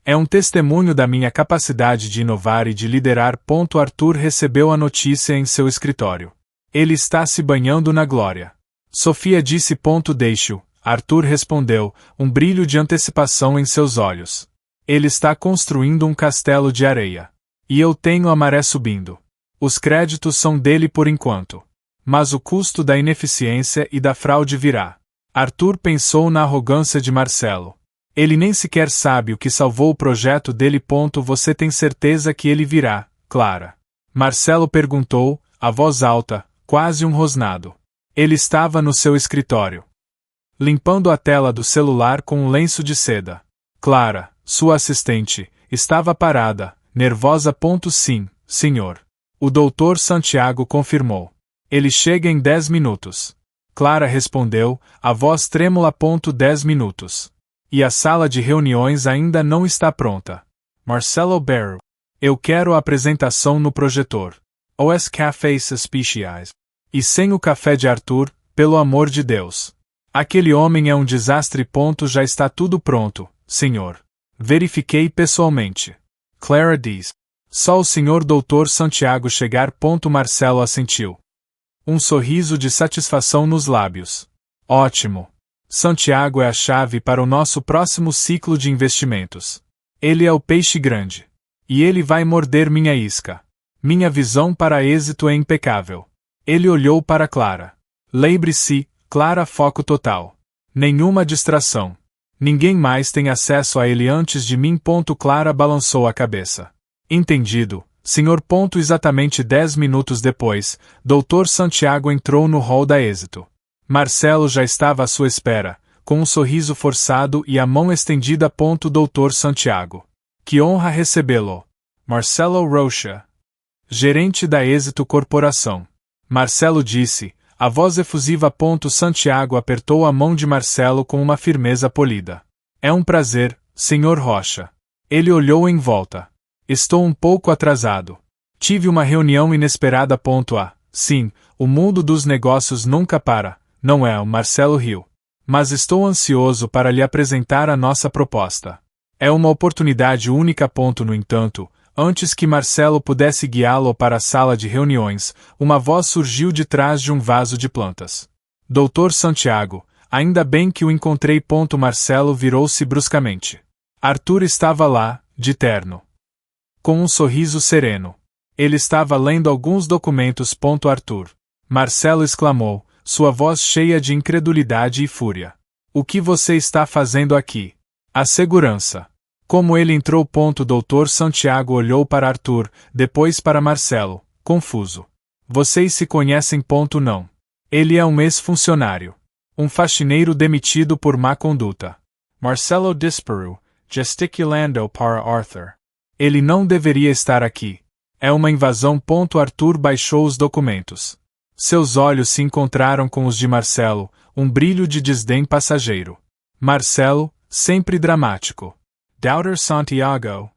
S1: é um testemunho da minha capacidade de inovar e de liderar. Arthur recebeu a notícia em seu escritório. Ele está se banhando na glória. Sofia disse. Deixe-o. Arthur respondeu, um brilho de antecipação em seus olhos. Ele está construindo um castelo de areia. E eu tenho a maré subindo. Os créditos são dele por enquanto. Mas o custo da ineficiência e da fraude virá. Arthur pensou na arrogância de Marcelo. Ele nem sequer sabe o que salvou o projeto dele. Você tem certeza que ele virá, Clara? Marcelo perguntou, a voz alta, quase um rosnado. Ele estava no seu escritório, limpando a tela do celular com um lenço de seda. Clara, sua assistente, estava parada, nervosa. Sim, senhor. O Dr. Santiago confirmou. Ele chega em 10 minutos. Clara respondeu, a voz trêmula. 10 minutos. E a sala de reuniões ainda não está pronta. Marcelo Barrow. Eu quero a apresentação no projetor. Os cafés suspiciais. E sem o café de Arthur, pelo amor de Deus. Aquele homem é um desastre. Já está tudo pronto, senhor. Verifiquei pessoalmente. Clara diz. Só o senhor Dr. Santiago chegar. Marcelo assentiu. Um sorriso de satisfação nos lábios. Ótimo. Santiago é a chave para o nosso próximo ciclo de investimentos. Ele é o peixe grande. E ele vai morder minha isca. Minha visão para êxito é impecável. Ele olhou para Clara. Lembre-se, Clara, foco total. Nenhuma distração. Ninguém mais tem acesso a ele antes de mim. Clara balançou a cabeça. Entendido, senhor. Exatamente 10 minutos depois, Dr. Santiago entrou no hall da êxito. Marcelo já estava à sua espera, com um sorriso forçado e a mão estendida. Dr. Santiago. Que honra recebê-lo. Marcelo Rocha, gerente da Êxito Corporação. Marcelo disse, a voz efusiva. Santiago apertou a mão de Marcelo com uma firmeza polida. É um prazer, senhor Rocha. Ele olhou em volta. Estou um pouco atrasado. Tive uma reunião inesperada. Sim, o mundo dos negócios nunca para, não é? O Marcelo riu. Mas estou ansioso para lhe apresentar a nossa proposta. É uma oportunidade única. No entanto, antes que Marcelo pudesse guiá-lo para a sala de reuniões, uma voz surgiu de trás de um vaso de plantas. Dr. Santiago, ainda bem que o encontrei. Marcelo virou-se bruscamente. Arthur estava lá, de terno. Com um sorriso sereno. Ele estava lendo alguns documentos. Arthur. Marcelo exclamou, sua voz cheia de incredulidade e fúria. O que você está fazendo aqui? A segurança. Como ele entrou? Dr. Santiago olhou para Arthur, depois para Marcelo, confuso. Vocês se conhecem? Não. Ele é um ex-funcionário. Um faxineiro demitido por má conduta. Marcelo disparou, gesticulando para Arthur. Ele não deveria estar aqui. É uma invasão. Arthur baixou os documentos. Seus olhos se encontraram com os de Marcelo, um brilho de desdém passageiro. Marcelo, sempre dramático. Dr. Santiago.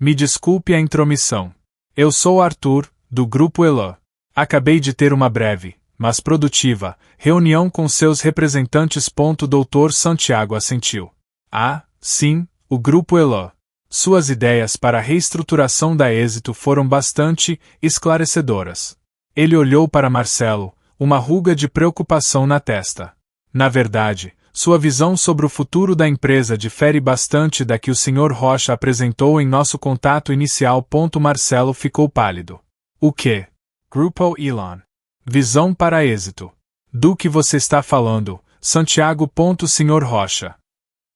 S1: Me desculpe a intromissão. Eu sou Arthur, do Grupo Elan. Acabei de ter uma breve, mas produtiva, reunião com seus representantes. Dr. Santiago assentiu. Ah, sim, o Grupo Elan. Suas ideias para a reestruturação da Êxito foram bastante esclarecedoras. Ele olhou para Marcelo, uma ruga de preocupação na testa. Na verdade, sua visão sobre o futuro da empresa difere bastante da que o Sr. Rocha apresentou em nosso contato inicial. Marcelo ficou pálido. O quê? Grupo Elan. Visão para a Êxito. Do que você está falando, Santiago? Sr. Rocha.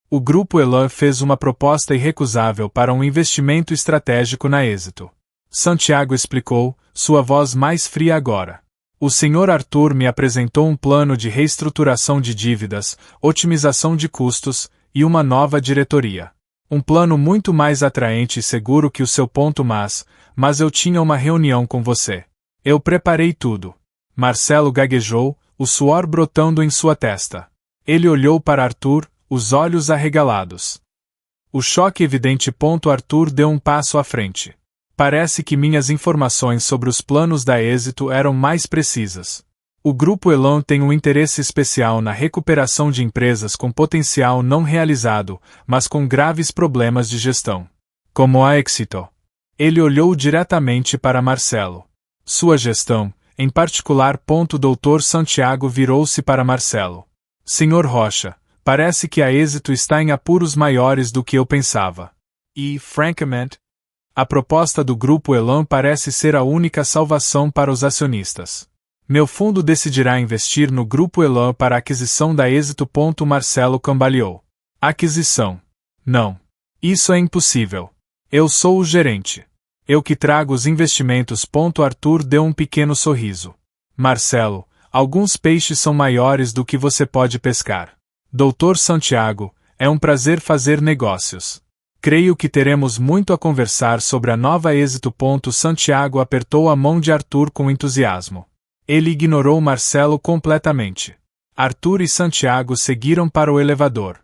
S1: O Grupo Elan fez uma proposta irrecusável para um investimento estratégico na Êxito. Santiago explicou, sua voz mais fria agora. O Sr. Arthur me apresentou um plano de reestruturação de dívidas, otimização de custos e uma nova diretoria. Um plano muito mais atraente e seguro que o seu. Mas eu tinha uma reunião com você. Eu preparei tudo. Marcelo gaguejou, o suor brotando em sua testa. Ele olhou para Arthur, os olhos arregalados. O choque evidente. Arthur deu um passo à frente. Parece que minhas informações sobre os planos da Êxito eram mais precisas. O Grupo Elan tem um interesse especial na recuperação de empresas com potencial não realizado, mas com graves problemas de gestão. Como a Éxito. Ele olhou diretamente para Marcelo. Sua gestão, em particular. Dr. Santiago virou-se para Marcelo. Sr. Rocha, parece que a Êxito está em apuros maiores do que eu pensava. E, francamente, a proposta do Grupo Elan parece ser a única salvação para os acionistas. Meu fundo decidirá investir no Grupo Elan para a aquisição da Êxito. Marcelo cambaleou. Aquisição? Não. Isso é impossível. Eu sou o gerente. Eu que trago os investimentos. Arthur deu um pequeno sorriso. Marcelo, alguns peixes são maiores do que você pode pescar. Dr. Santiago, é um prazer fazer negócios. Creio que teremos muito a conversar sobre a nova Êxito. Santiago apertou a mão de Arthur com entusiasmo. Ele ignorou Marcelo completamente. Arthur e Santiago seguiram para o elevador,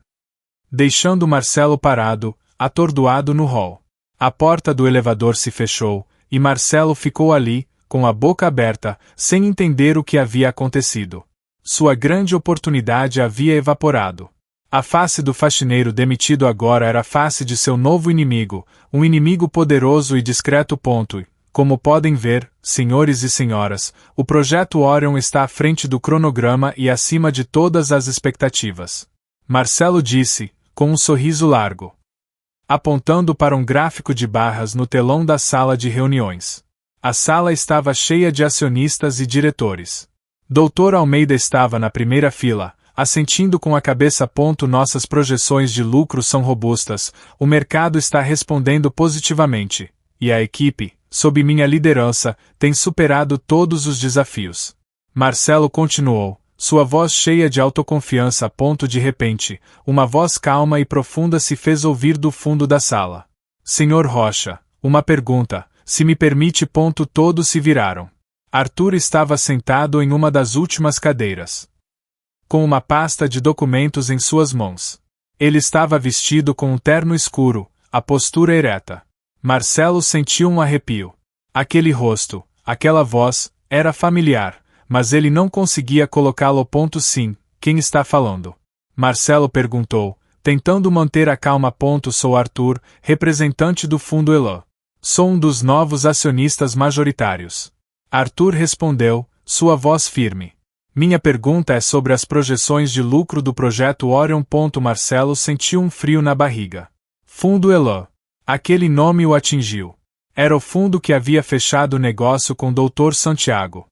S1: deixando Marcelo parado, atordoado no hall. A porta do elevador se fechou, e Marcelo ficou ali, com a boca aberta, sem entender o que havia acontecido. Sua grande oportunidade havia evaporado. A face do faxineiro demitido agora era a face de seu novo inimigo, um inimigo poderoso e discreto. Como podem ver, senhores e senhoras, o projeto Orion está à frente do cronograma e acima de todas as expectativas. Marcelo disse, com um sorriso largo, apontando para um gráfico de barras no telão da sala de reuniões. A sala estava cheia de acionistas e diretores. Dr. Almeida estava na primeira fila, assentindo com a cabeça. Nossas projeções de lucro são robustas, o mercado está respondendo positivamente, e a equipe, sob minha liderança, tem superado todos os desafios. Marcelo continuou, sua voz cheia de autoconfiança. De repente, uma voz calma e profunda se fez ouvir do fundo da sala. Senhor Rocha, uma pergunta, se me permite. Todos se viraram. Arthur estava sentado em uma das últimas cadeiras, com uma pasta de documentos em suas mãos. Ele estava vestido com um terno escuro, a postura ereta. Marcelo sentiu um arrepio. Aquele rosto, aquela voz, era familiar, mas ele não conseguia colocá-lo. Sim, quem está falando? Marcelo perguntou, tentando manter a calma. Sou Arthur, representante do Fundo Elan. Sou um dos novos acionistas majoritários. Arthur respondeu, sua voz firme. Minha pergunta é sobre as projeções de lucro do projeto Orion. Marcelo sentiu um frio na barriga. Fundo Elan. Aquele nome o atingiu. Era o fundo que havia fechado o negócio com Dr. Santiago.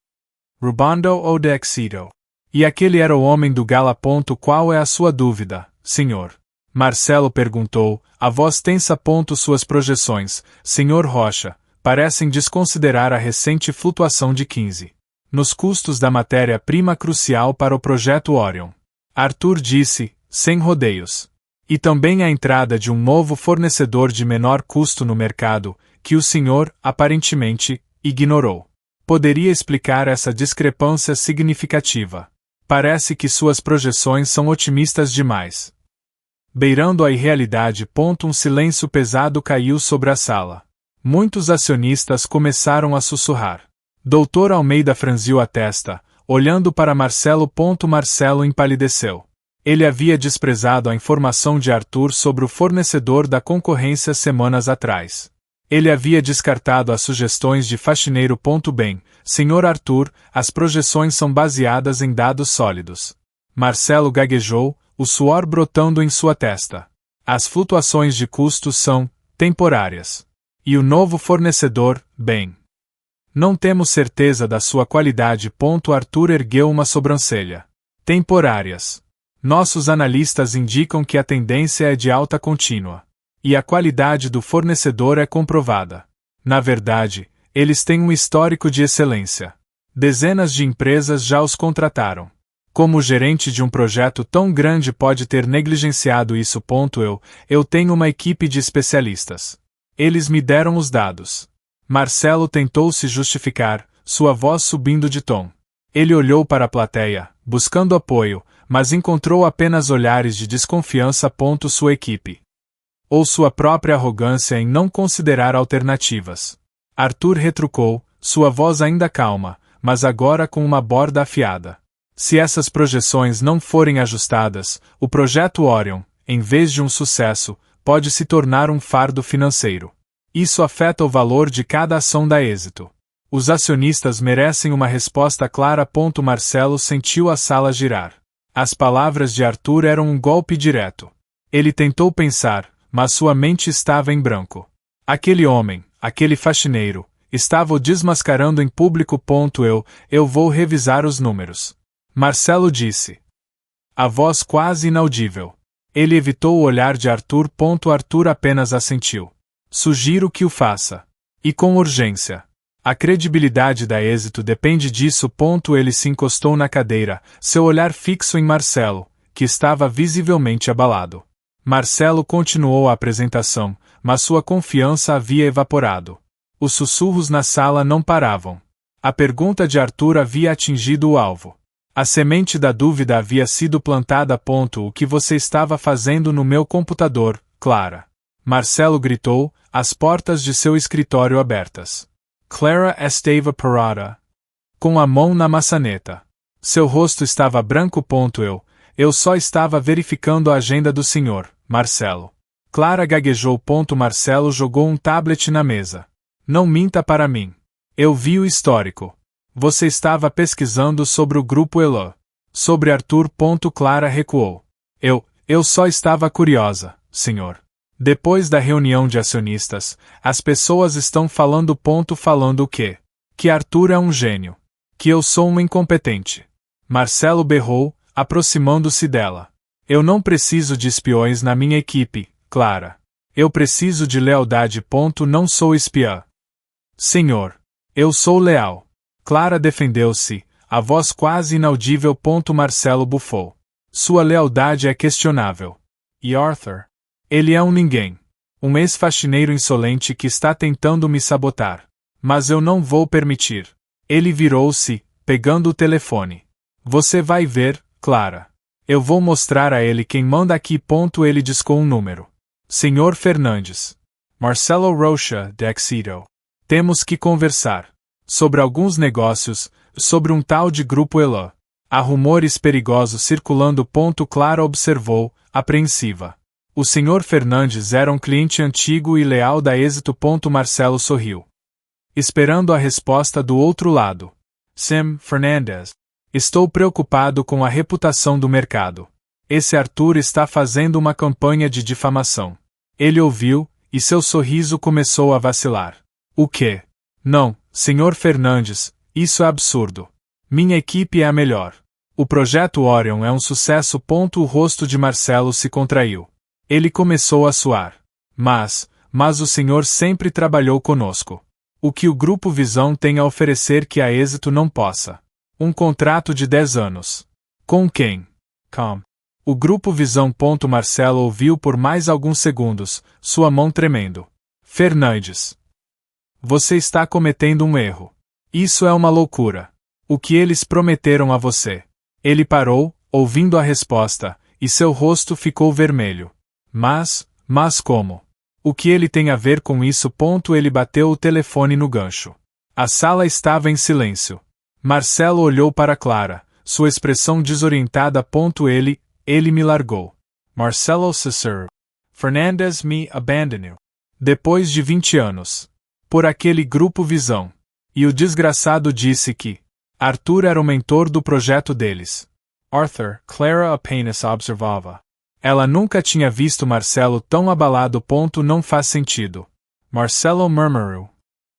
S1: Rubando ou de Exito. E aquele era o homem do Gala. Qual é a sua dúvida, senhor? Marcelo perguntou, a voz tensa. Suas projeções, senhor Rocha, parecem desconsiderar a recente flutuação de 15 nos custos da matéria-prima crucial para o projeto Orion. Arthur disse, sem rodeios. E também a entrada de um novo fornecedor de menor custo no mercado, que o senhor, aparentemente, ignorou. Poderia explicar essa discrepância significativa? Parece que suas projeções são otimistas demais. Beirando a irrealidade. Um silêncio pesado caiu sobre a sala. Muitos acionistas começaram a sussurrar. Dr. Almeida franziu a testa, olhando para Marcelo. Marcelo empalideceu. Ele havia desprezado a informação de Arthur sobre o fornecedor da concorrência semanas atrás. Ele havia descartado as sugestões de faxineiro. Bem, senhor Arthur, as projeções são baseadas em dados sólidos. Marcelo gaguejou, o suor brotando em sua testa. As flutuações de custos são temporárias. E o novo fornecedor, bem, não temos certeza da sua qualidade. Arthur ergueu uma sobrancelha. Temporárias. Nossos analistas indicam que a tendência é de alta contínua. E a qualidade do fornecedor é comprovada. Na verdade, eles têm um histórico de excelência. Dezenas de empresas já os contrataram. Como o gerente de um projeto tão grande pode ter negligenciado isso? Eu tenho uma equipe de especialistas. Eles me deram os dados. Marcelo tentou se justificar, sua voz subindo de tom. Ele olhou para a plateia, buscando apoio, mas encontrou apenas olhares de desconfiança. Sua equipe. Ou sua própria arrogância em não considerar alternativas. Arthur retrucou, sua voz ainda calma, mas agora com uma borda afiada. Se essas projeções não forem ajustadas, o projeto Orion, em vez de um sucesso, pode se tornar um fardo financeiro. Isso afeta o valor de cada ação da Êxito. Os acionistas merecem uma resposta clara. Marcelo sentiu a sala girar. As palavras de Arthur eram um golpe direto. Ele tentou pensar, mas sua mente estava em branco. Aquele homem, aquele faxineiro, estava o desmascarando em público. Eu vou revisar os números. Marcelo disse. A voz quase inaudível. Ele evitou o olhar de Arthur. Arthur apenas assentiu. Sugiro que o faça. E com urgência. A credibilidade da êxito depende disso. Ele se encostou na cadeira, seu olhar fixo em Marcelo, que estava visivelmente abalado. Marcelo continuou a apresentação, mas sua confiança havia evaporado. Os sussurros na sala não paravam. A pergunta de Arthur havia atingido o alvo. A semente da dúvida havia sido plantada. O que você estava fazendo no meu computador, Clara? Marcelo gritou, as portas de seu escritório abertas. Clara estava parada, com a mão na maçaneta. Seu rosto estava branco. Eu só estava verificando a agenda do senhor, Marcelo. Clara gaguejou. Marcelo jogou um tablet na mesa. Não minta para mim. Eu vi o histórico. Você estava pesquisando sobre o grupo Elan. Sobre Arthur. Clara recuou. Eu só estava curiosa, senhor. Depois da reunião de acionistas, as pessoas estão falando. Falando o quê? Que Arthur é um gênio. Que eu sou um incompetente. Marcelo berrou, aproximando-se dela. Eu não preciso de espiões na minha equipe, Clara. Eu preciso de lealdade. Não sou espiã. Senhor. Eu sou leal. Clara defendeu-se, a voz quase inaudível. Marcelo bufou. Sua lealdade é questionável. E Arthur? Ele é um ninguém. Um ex-faxineiro insolente que está tentando me sabotar. Mas eu não vou permitir. Ele virou-se, pegando o telefone. Você vai ver, Clara. Eu vou mostrar a ele quem manda aqui. Ele discou um número. Senhor Fernandes. Marcelo Rocha, de Exito. Temos que conversar. Sobre alguns negócios, sobre um tal de Grupo Elan. Há rumores perigosos circulando. Clara observou, apreensiva. O senhor Fernandes era um cliente antigo e leal da Êxito. Marcelo sorriu. Esperando a resposta do outro lado. Sim, Fernandes. Estou preocupado com a reputação do mercado. Esse Arthur está fazendo uma campanha de difamação. Ele ouviu, e seu sorriso começou a vacilar. O quê? Não, senhor Fernandes, isso é absurdo. Minha equipe é a melhor. O projeto Orion é um sucesso. O rosto de Marcelo se contraiu. Ele começou a suar. Mas o senhor sempre trabalhou conosco. O que o Grupo Visão tem a oferecer que a Êxito não possa? Um contrato de 10 anos. Com quem? Com o Grupo Visão. Marcelo ouviu por mais alguns segundos, sua mão tremendo. Fernandes. Você está cometendo um erro. Isso é uma loucura. O que eles prometeram a você? Ele parou, ouvindo a resposta, e seu rosto ficou vermelho. Mas como? O que ele tem a ver com isso? Ele bateu o telefone no gancho. A sala estava em silêncio. Marcelo olhou para Clara, sua expressão desorientada. Ele me largou. Marcelo Cesar. Fernandes me abandonou. Depois de 20 anos. Por aquele Grupo Visão. E o desgraçado disse que Arthur era o mentor do projeto deles. Arthur, Clara apenas observava. Ela nunca tinha visto Marcelo tão abalado. Não faz sentido. Marcelo murmurou.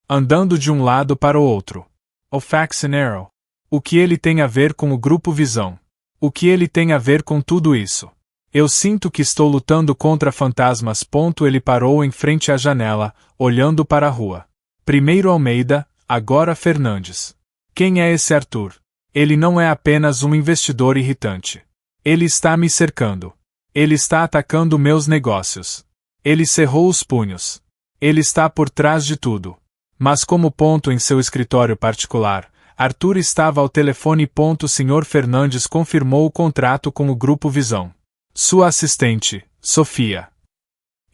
S1: Andando de um lado para o outro. O faxineiro. O que ele tem a ver com o Grupo Visão? O que ele tem a ver com tudo isso? Eu sinto que estou lutando contra fantasmas. Ele parou em frente à janela, olhando para a rua. Primeiro Almeida, agora Fernandes. Quem é esse Arthur? Ele não é apenas um investidor irritante. Ele está me cercando. Ele está atacando meus negócios. Ele cerrou os punhos. Ele está por trás de tudo. Mas como em seu escritório particular, Arthur estava ao telefone. O Sr. Fernandes confirmou o contrato com o Grupo Visão. Sua assistente, Sofia,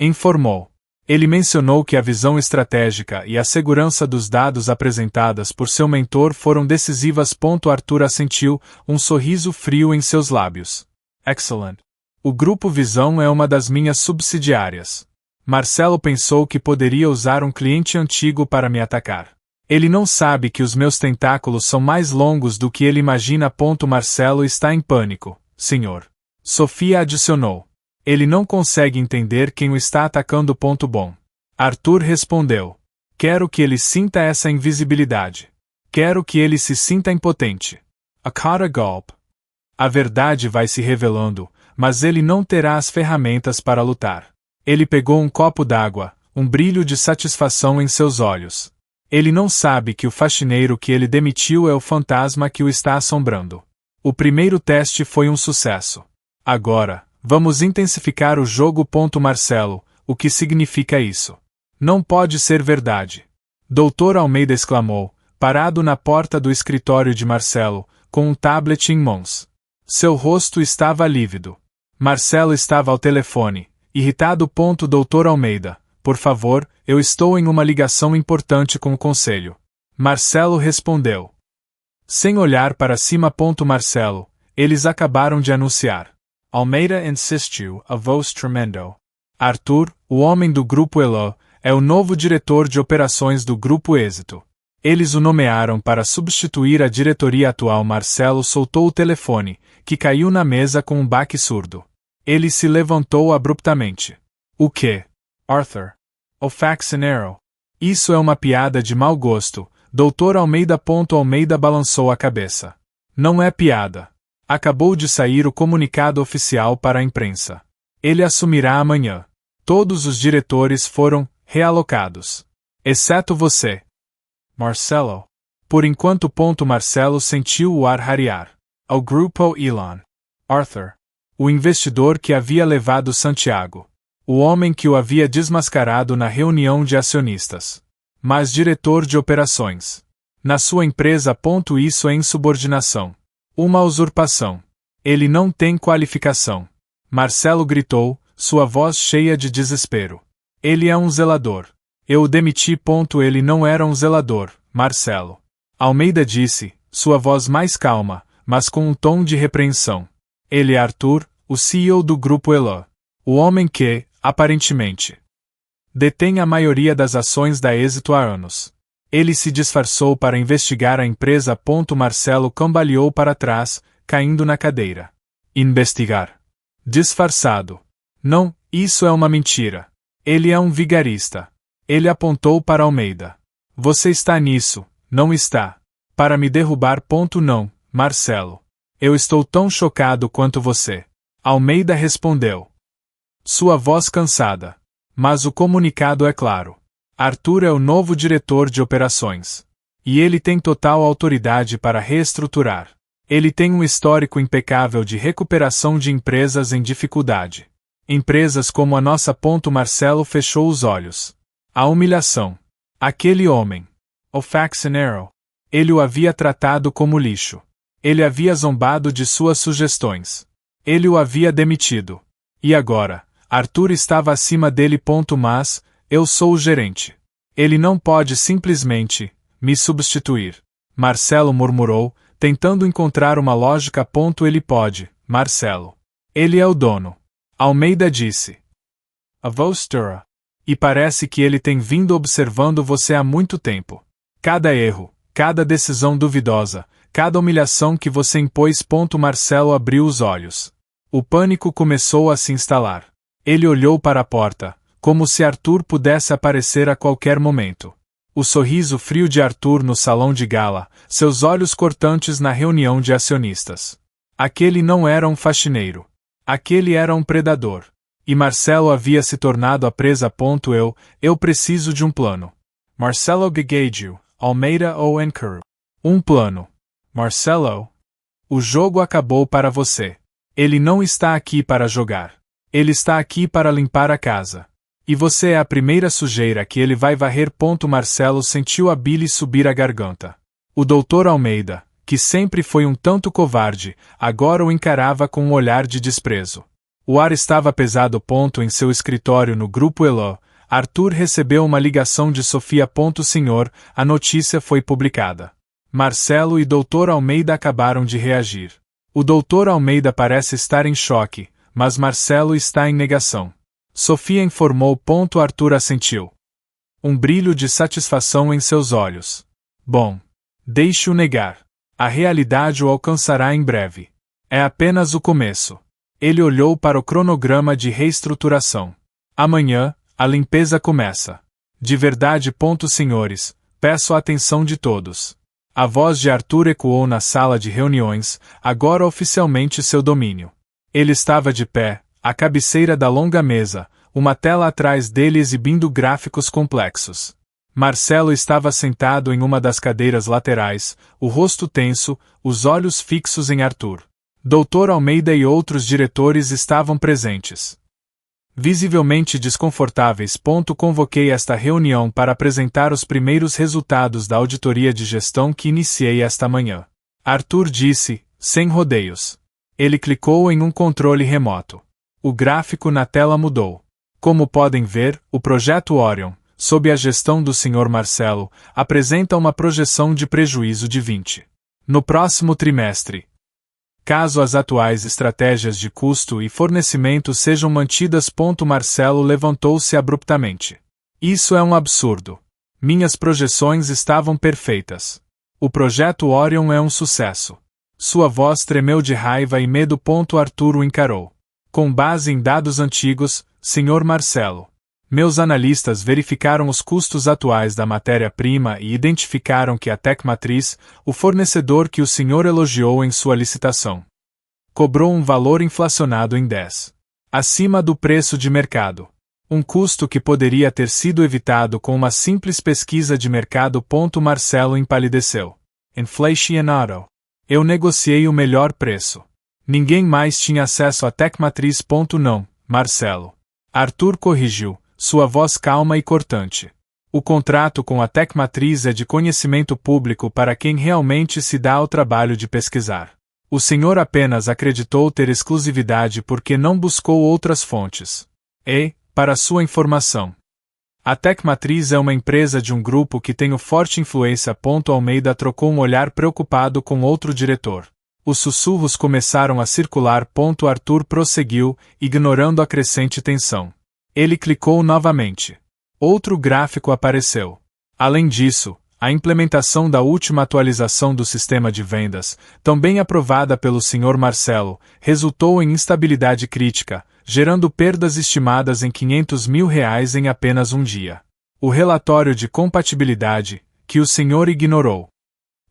S1: informou. Ele mencionou que a visão estratégica e a segurança dos dados apresentadas por seu mentor foram decisivas. Arthur assentiu, um sorriso frio em seus lábios. Excellent. O Grupo Visão é uma das minhas subsidiárias. Marcelo pensou que poderia usar um cliente antigo para me atacar. Ele não sabe que os meus tentáculos são mais longos do que ele imagina. Marcelo está em pânico, senhor. Sofia adicionou. Ele não consegue entender quem o está atacando. Bom. Arthur respondeu. Quero que ele sinta essa invisibilidade. Quero que ele se sinta impotente. A cada golpe. A verdade vai se revelando, mas ele não terá as ferramentas para lutar. Ele pegou um copo d'água, um brilho de satisfação em seus olhos. Ele não sabe que o faxineiro que ele demitiu é o fantasma que o está assombrando. O primeiro teste foi um sucesso. Agora, vamos intensificar o jogo. Marcelo, o que significa isso? Não pode ser verdade. Dr. Almeida exclamou, parado na porta do escritório de Marcelo, com um tablet em mãos. Seu rosto estava lívido. Marcelo estava ao telefone, irritado. Dr. Almeida, por favor, eu estou em uma ligação importante com o conselho. Marcelo respondeu. Sem olhar para cima. Marcelo, eles acabaram de anunciar. Almeida insistiu, a voz tremendo. Arthur, o homem do Grupo Elo, é o novo diretor de operações do Grupo Êxito. Eles o nomearam para substituir a diretoria atual. Marcelo soltou o telefone, que caiu na mesa com um baque surdo. Ele se levantou abruptamente. O quê? Arthur. O faxineiro. Isso é uma piada de mau gosto, Dr. Almeida. Almeida balançou a cabeça. Não é piada. Acabou de sair o comunicado oficial para a imprensa. Ele assumirá amanhã. Todos os diretores foram realocados. Exceto você. Marcelo. Por enquanto. Marcelo sentiu o ar rarear. Ao Grupo Elon. Arthur. O investidor que havia levado Santiago. O homem que o havia desmascarado na reunião de acionistas. Mas diretor de operações. Na sua empresa. Isso é insubordinação. Uma usurpação. Ele não tem qualificação. Marcelo gritou, sua voz cheia de desespero. Ele é um zelador. Eu o demiti. Ele não era um zelador, Marcelo. Almeida disse, sua voz mais calma, mas com um tom de repreensão. Ele é Arthur, o CEO do Grupo Elo. O homem que, aparentemente, detém a maioria das ações da Êxito há anos. Ele se disfarçou para investigar a empresa. Marcelo cambaleou para trás, caindo na cadeira. Investigar. Disfarçado. Não, isso é uma mentira. Ele é um vigarista. Ele apontou para Almeida. Você está nisso, não está? Para me derrubar. Não, Marcelo. Eu estou tão chocado quanto você. Almeida respondeu. Sua voz cansada. Mas o comunicado é claro. Arthur é o novo diretor de operações. E ele tem total autoridade para reestruturar. Ele tem um histórico impecável de recuperação de empresas em dificuldade. Empresas como a nossa. Marcelo fechou os olhos. A humilhação. Aquele homem. O faxineiro. Ele o havia tratado como lixo. Ele havia zombado de suas sugestões. Ele o havia demitido. E agora, Arthur estava acima dele. Mas, eu sou o gerente. Ele não pode simplesmente me substituir. Marcelo murmurou, tentando encontrar uma lógica. Ele pode, Marcelo. Ele é o dono. Almeida disse. A voz dura. E parece que ele tem vindo observando você há muito tempo. Cada erro, cada decisão duvidosa, cada humilhação que você impôs. Marcelo abriu os olhos. O pânico começou a se instalar. Ele olhou para a porta, como se Arthur pudesse aparecer a qualquer momento. O sorriso frio de Arthur no salão de gala, seus olhos cortantes na reunião de acionistas. Aquele não era um faxineiro. Aquele era um predador. E Marcelo havia se tornado a presa. Eu preciso de um plano. Marcelo Gagagio, Almeida ou Encaru. Um plano. Marcelo. O jogo acabou para você. Ele não está aqui para jogar. Ele está aqui para limpar a casa. E você é a primeira sujeira que ele vai varrer. Marcelo sentiu a bile subir a garganta. O Dr. Almeida, que sempre foi um tanto covarde, agora o encarava com um olhar de desprezo. O ar estava pesado. Em seu escritório no Grupo Elo, Arthur recebeu uma ligação de Sofia. Senhor, a notícia foi publicada. Marcelo e Dr. Almeida acabaram de reagir. O Dr. Almeida parece estar em choque, mas Marcelo está em negação. Sofia informou. Arthur assentiu. Um brilho de satisfação em seus olhos. Bom. Deixe-o negar. A realidade o alcançará em breve. É apenas o começo. Ele olhou para o cronograma de reestruturação. Amanhã, a limpeza começa. De verdade, senhores, peço a atenção de todos. A voz de Arthur ecoou na sala de reuniões, agora oficialmente seu domínio. Ele estava de pé, à cabeceira da longa mesa, uma tela atrás dele exibindo gráficos complexos. Marcelo estava sentado em uma das cadeiras laterais, o rosto tenso, os olhos fixos em Arthur. Dr. Almeida e outros diretores estavam presentes. Visivelmente desconfortáveis. Convoquei esta reunião para apresentar os primeiros resultados da auditoria de gestão que iniciei esta manhã. Arthur disse, sem rodeios. Ele clicou em um controle remoto. O gráfico na tela mudou. Como podem ver, o projeto Orion, sob a gestão do Sr. Marcelo, apresenta uma projeção de prejuízo de 20. No próximo trimestre. Caso as atuais estratégias de custo e fornecimento sejam mantidas. Marcelo levantou-se abruptamente. Isso é um absurdo. Minhas projeções estavam perfeitas. O projeto Orion é um sucesso. Sua voz tremeu de raiva e medo. Arthur o encarou. Com base em dados antigos, Sr. Marcelo. Meus analistas verificaram os custos atuais da matéria-prima e identificaram que a Tecmatriz, o fornecedor que o senhor elogiou em sua licitação, cobrou um valor inflacionado em 10. Acima do preço de mercado. Um custo que poderia ter sido evitado com uma simples pesquisa de mercado. Marcelo empalideceu. Inflationado. Eu negociei o melhor preço. Ninguém mais tinha acesso à Tecmatriz. Não, Marcelo. Arthur corrigiu, sua voz calma e cortante. O contrato com a Tecmatriz é de conhecimento público para quem realmente se dá ao trabalho de pesquisar. O senhor apenas acreditou ter exclusividade porque não buscou outras fontes. E, para sua informação, a Tecmatriz é uma empresa de um grupo que tem forte influência. Almeida trocou um olhar preocupado com outro diretor. Os sussurros começaram a circular. Arthur prosseguiu, ignorando a crescente tensão. Ele clicou novamente. Outro gráfico apareceu. Além disso, a implementação da última atualização do sistema de vendas, também aprovada pelo Sr. Marcelo, resultou em instabilidade crítica, gerando perdas estimadas em R$500 mil em apenas um dia. O relatório de compatibilidade, que o senhor ignorou,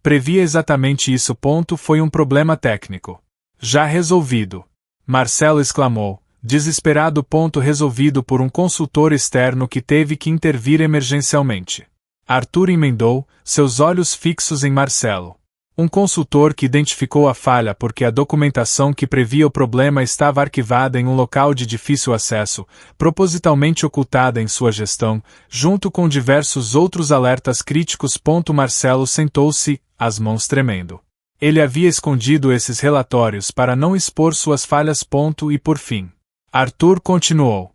S1: previa exatamente isso. Foi um problema técnico. Já resolvido. Marcelo exclamou, desesperado. Resolvido por um consultor externo que teve que intervir emergencialmente. Arthur emendou, seus olhos fixos em Marcelo. Um consultor que identificou a falha porque a documentação que previa o problema estava arquivada em um local de difícil acesso, propositalmente ocultada em sua gestão, junto com diversos outros alertas críticos. Marcelo sentou-se, as mãos tremendo. Ele havia escondido esses relatórios para não expor suas falhas. E por fim, Arthur continuou,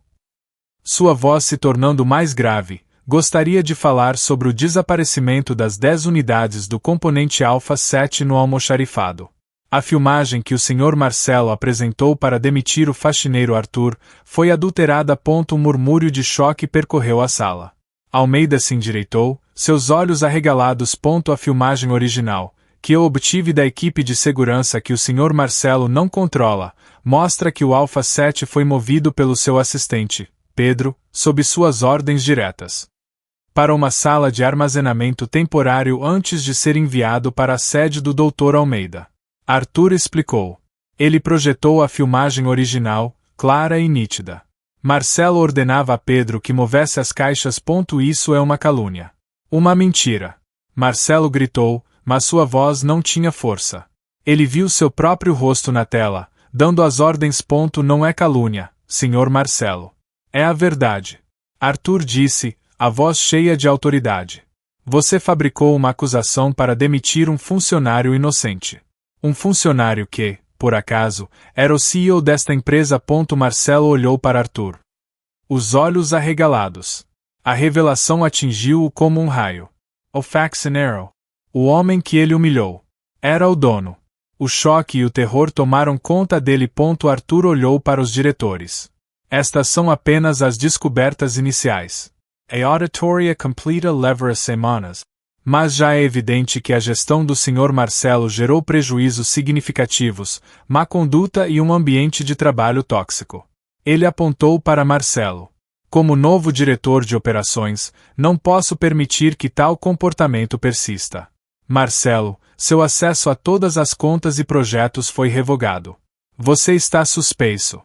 S1: sua voz se tornando mais grave. Gostaria de falar sobre o desaparecimento das 10 unidades do componente Alpha 7 no almoxarifado. A filmagem que o Sr. Marcelo apresentou para demitir o faxineiro Arthur foi adulterada. Um murmúrio de choque percorreu a sala. Almeida se endireitou, seus olhos arregalados. A filmagem original, que eu obtive da equipe de segurança que o Sr. Marcelo não controla, mostra que o Alpha 7 foi movido pelo seu assistente, Pedro, sob suas ordens diretas, para uma sala de armazenamento temporário antes de ser enviado para a sede do Dr. Almeida. Arthur explicou. Ele projetou a filmagem original, clara e nítida. Marcelo ordenava a Pedro que movesse as caixas. Isso é uma calúnia. Uma mentira. Marcelo gritou, mas sua voz não tinha força. Ele viu seu próprio rosto na tela, dando as ordens. Não é calúnia, Sr. Marcelo. É a verdade. Arthur disse, a voz cheia de autoridade. Você fabricou uma acusação para demitir um funcionário inocente. Um funcionário que, por acaso, era o CEO desta empresa. Marcelo olhou para Arthur. Os olhos arregalados. A revelação atingiu-o como um raio. O Faxinero. O homem que ele humilhou. Era o dono. O choque e o terror tomaram conta dele. Arthur olhou para os diretores. Estas são apenas as descobertas iniciais. A auditoria completa levará semanas. Mas já é evidente que a gestão do Sr. Marcelo gerou prejuízos significativos, má conduta e um ambiente de trabalho tóxico. Ele apontou para Marcelo. Como novo diretor de operações, não posso permitir que tal comportamento persista. Marcelo, seu acesso a todas as contas e projetos foi revogado. Você está suspenso.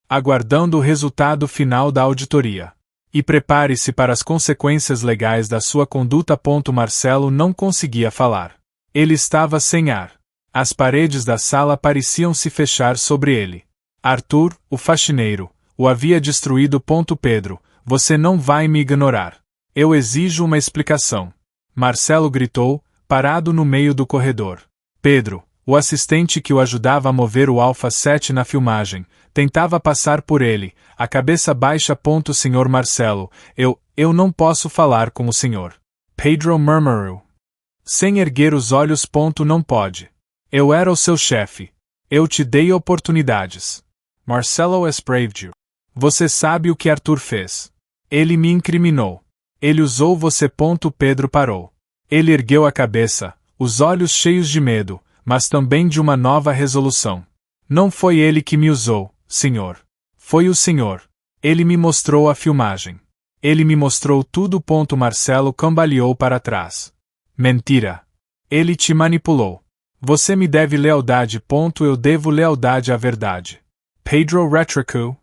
S1: Aguardando o resultado final da auditoria. E prepare-se para as consequências legais da sua conduta. Marcelo não conseguia falar. Ele estava sem ar. As paredes da sala pareciam se fechar sobre ele. Arthur, o faxineiro, o havia destruído. Pedro, você não vai me ignorar. Eu exijo uma explicação. Marcelo gritou, parado no meio do corredor. Pedro, o assistente que o ajudava a mover o Alpha 7 na filmagem, tentava passar por ele, a cabeça baixa. Sr. Marcelo, eu não posso falar com o senhor. Pedro murmurou. Sem erguer os olhos. Não pode. Eu era o seu chefe. Eu te dei oportunidades. Marcelo esbraved you. Você sabe o que Arthur fez. Ele me incriminou. Ele usou você. Pedro parou. Ele ergueu a cabeça, os olhos cheios de medo, mas também de uma nova resolução. Não foi ele que me usou, senhor. Foi o senhor. Ele me mostrou a filmagem. Ele me mostrou tudo. Marcelo cambaleou para trás. Mentira. Ele te manipulou. Você me deve lealdade. Eu devo lealdade à verdade. Pedro retrucou.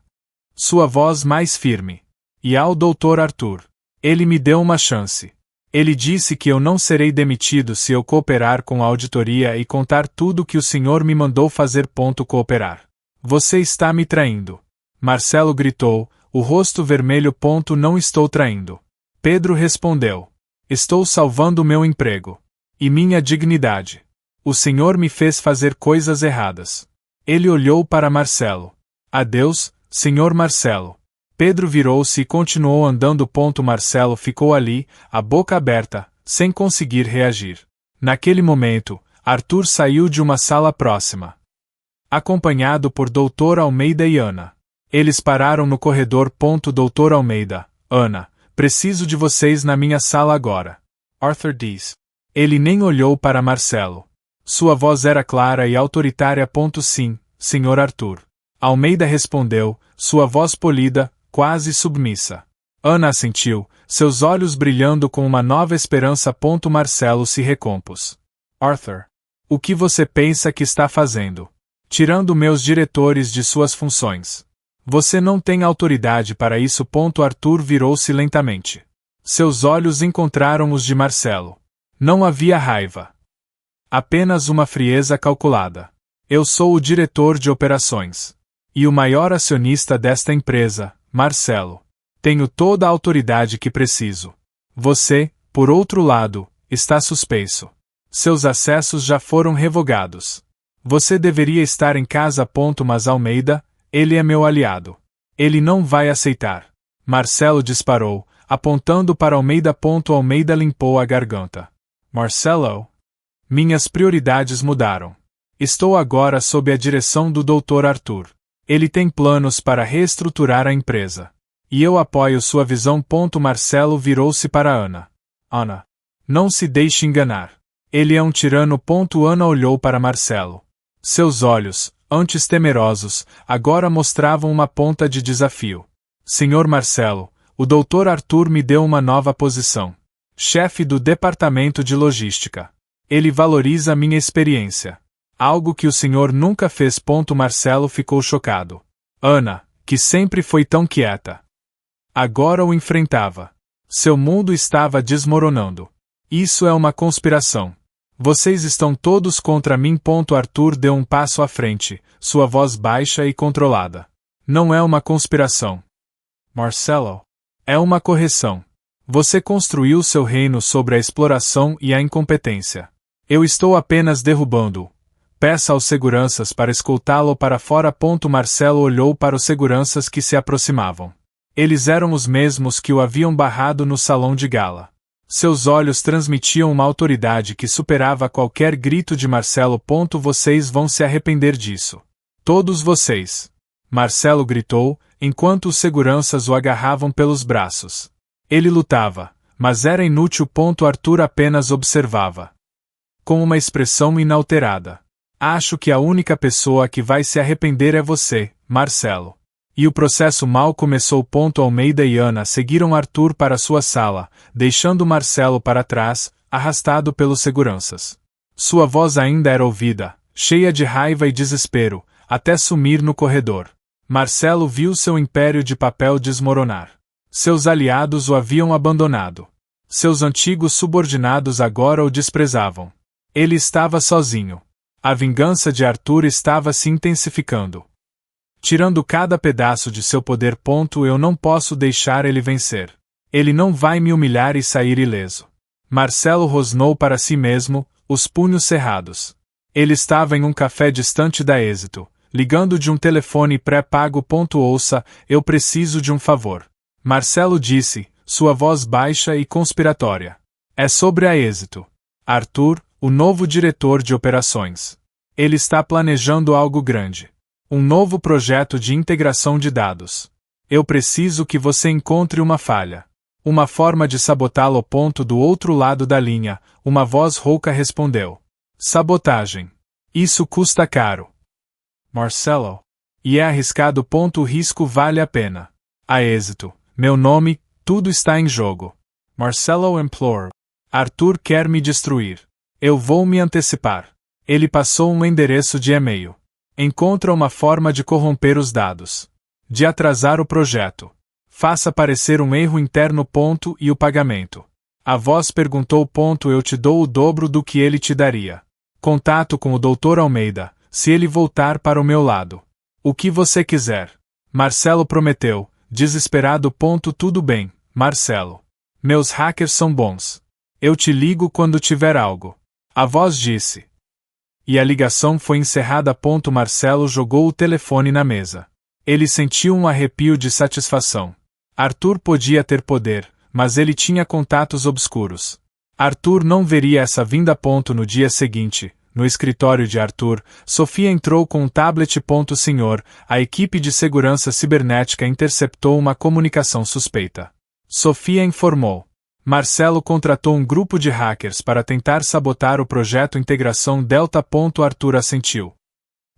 S1: Sua voz mais firme. E ao Dr. Arthur. Ele me deu uma chance. Ele disse que eu não serei demitido se eu cooperar com a auditoria e contar tudo que o senhor me mandou fazer. Cooperar. Você está me traindo. Marcelo gritou, o rosto vermelho. Não estou traindo. Pedro respondeu. Estou salvando meu emprego. E minha dignidade. O senhor me fez fazer coisas erradas. Ele olhou para Marcelo. Adeus, senhor Marcelo. Pedro virou-se e continuou andando. Marcelo ficou ali, a boca aberta, sem conseguir reagir. Naquele momento, Arthur saiu de uma sala próxima. Acompanhado por Dr. Almeida e Ana. Eles pararam no corredor. Dr. Almeida, Ana, preciso de vocês na minha sala agora. Arthur disse. Ele nem olhou para Marcelo. Sua voz era clara e autoritária. Sim, senhor Arthur. Almeida respondeu, sua voz polida, quase submissa. Ana assentiu, seus olhos brilhando com uma nova esperança. Marcelo se recompôs. Arthur. O que você pensa que está fazendo? Tirando meus diretores de suas funções. Você não tem autoridade para isso. Arthur virou-se lentamente. Seus olhos encontraram os de Marcelo. Não havia raiva. Apenas uma frieza calculada. Eu sou o diretor de operações. E o maior acionista desta empresa, Marcelo. Tenho toda a autoridade que preciso. Você, por outro lado, está suspenso. Seus acessos já foram revogados. Você deveria estar em casa. Mas Almeida, ele é meu aliado. Ele não vai aceitar. Marcelo disparou, apontando para Almeida. Almeida limpou a garganta. Marcelo? Minhas prioridades mudaram. Estou agora sob a direção do Dr. Arthur. Ele tem planos para reestruturar a empresa. E eu apoio sua visão. Marcelo virou-se para Ana. Ana. Não se deixe enganar. Ele é um tirano. Ana olhou para Marcelo. Seus olhos, antes temerosos, agora mostravam uma ponta de desafio. Senhor Marcelo, o Dr. Arthur me deu uma nova posição. Chefe do departamento de logística. Ele valoriza minha experiência. Algo que o senhor nunca fez. Marcelo ficou chocado. Ana, que sempre foi tão quieta. Agora o enfrentava. Seu mundo estava desmoronando. Isso é uma conspiração. Vocês estão todos contra mim. Arthur deu um passo à frente, sua voz baixa e controlada. Não é uma conspiração. Marcelo. É uma correção. Você construiu seu reino sobre a exploração e a incompetência. Eu estou apenas derrubando-o. Peça aos seguranças para escoltá-lo para fora. Marcelo olhou para os seguranças que se aproximavam. Eles eram os mesmos que o haviam barrado no salão de gala. Seus olhos transmitiam uma autoridade que superava qualquer grito de Marcelo. Vocês vão se arrepender disso. Todos vocês. Marcelo gritou, enquanto os seguranças o agarravam pelos braços. Ele lutava, mas era inútil. Arthur apenas observava. Com uma expressão inalterada. Acho que a única pessoa que vai se arrepender é você, Marcelo. E o processo mal começou. Almeida e Ana seguiram Arthur para sua sala, deixando Marcelo para trás, arrastado pelos seguranças. Sua voz ainda era ouvida, cheia de raiva e desespero, até sumir no corredor. Marcelo viu seu império de papel desmoronar. Seus aliados o haviam abandonado. Seus antigos subordinados agora o desprezavam. Ele estava sozinho. A vingança de Arthur estava se intensificando. Tirando cada pedaço de seu poder. Eu não posso deixar ele vencer. Ele não vai me humilhar e sair ileso. Marcelo rosnou para si mesmo, os punhos cerrados. Ele estava em um café distante da Êxito, ligando de um telefone pré-pago. Ouça, eu preciso de um favor. Marcelo disse, sua voz baixa e conspiratória. É sobre a Êxito. Arthur, o novo diretor de operações. Ele está planejando algo grande. Um novo projeto de integração de dados. Eu preciso que você encontre uma falha. Uma forma de sabotá-lo. Do outro lado da linha, uma voz rouca respondeu. Sabotagem. Isso custa caro. Marcelo. E é arriscado. O risco vale a pena. A Êxito. Meu nome, tudo está em jogo. Marcelo implore. Arthur quer me destruir. Eu vou me antecipar. Ele passou um endereço de e-mail. Encontra uma forma de corromper os dados. De atrasar o projeto. Faça aparecer um erro interno. E o pagamento. A voz perguntou. Eu te dou o dobro do que ele te daria. Contato com o Dr. Almeida, se ele voltar para o meu lado. O que você quiser. Marcelo prometeu, desesperado. Tudo bem, Marcelo. Meus hackers são bons. Eu te ligo quando tiver algo. A voz disse. E a ligação foi encerrada. Marcelo jogou o telefone na mesa. Ele sentiu um arrepio de satisfação. Arthur podia ter poder, mas ele tinha contatos obscuros. Arthur não veria essa vinda. No dia seguinte, no escritório de Arthur, Sofia entrou com um tablet. Senhor, a equipe de segurança cibernética interceptou uma comunicação suspeita. Sofia informou. Marcelo contratou um grupo de hackers para tentar sabotar o projeto Integração Delta. Arthur assentiu.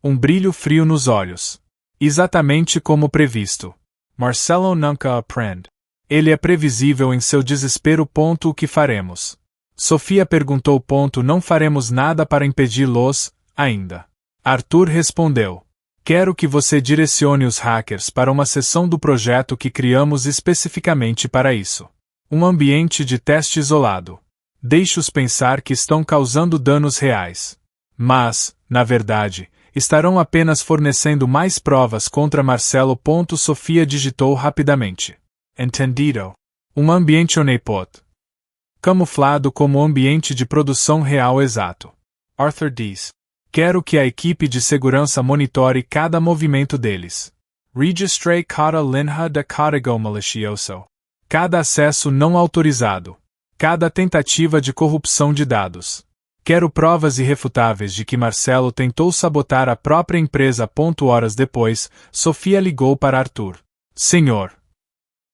S1: Um brilho frio nos olhos. Exatamente como previsto. Marcelo nunca aprende. Ele é previsível em seu desespero. O que faremos? Sofia perguntou. Não faremos nada para impedi-los, ainda. Arthur respondeu. Quero que você direcione os hackers para uma seção do projeto que criamos especificamente para isso. Um ambiente de teste isolado. Deixe-os pensar que estão causando danos reais. Mas, na verdade, estarão apenas fornecendo mais provas contra Marcelo. Sofia digitou rapidamente. Entendido. Um ambiente honeypot. Camuflado como ambiente de produção real exato. Arthur diz. Quero que a equipe de segurança monitore cada movimento deles. Registre cada linha de código malicioso. Cada acesso não autorizado. Cada tentativa de corrupção de dados. Quero provas irrefutáveis de que Marcelo tentou sabotar a própria empresa. Horas depois, Sofia ligou para Arthur. Senhor.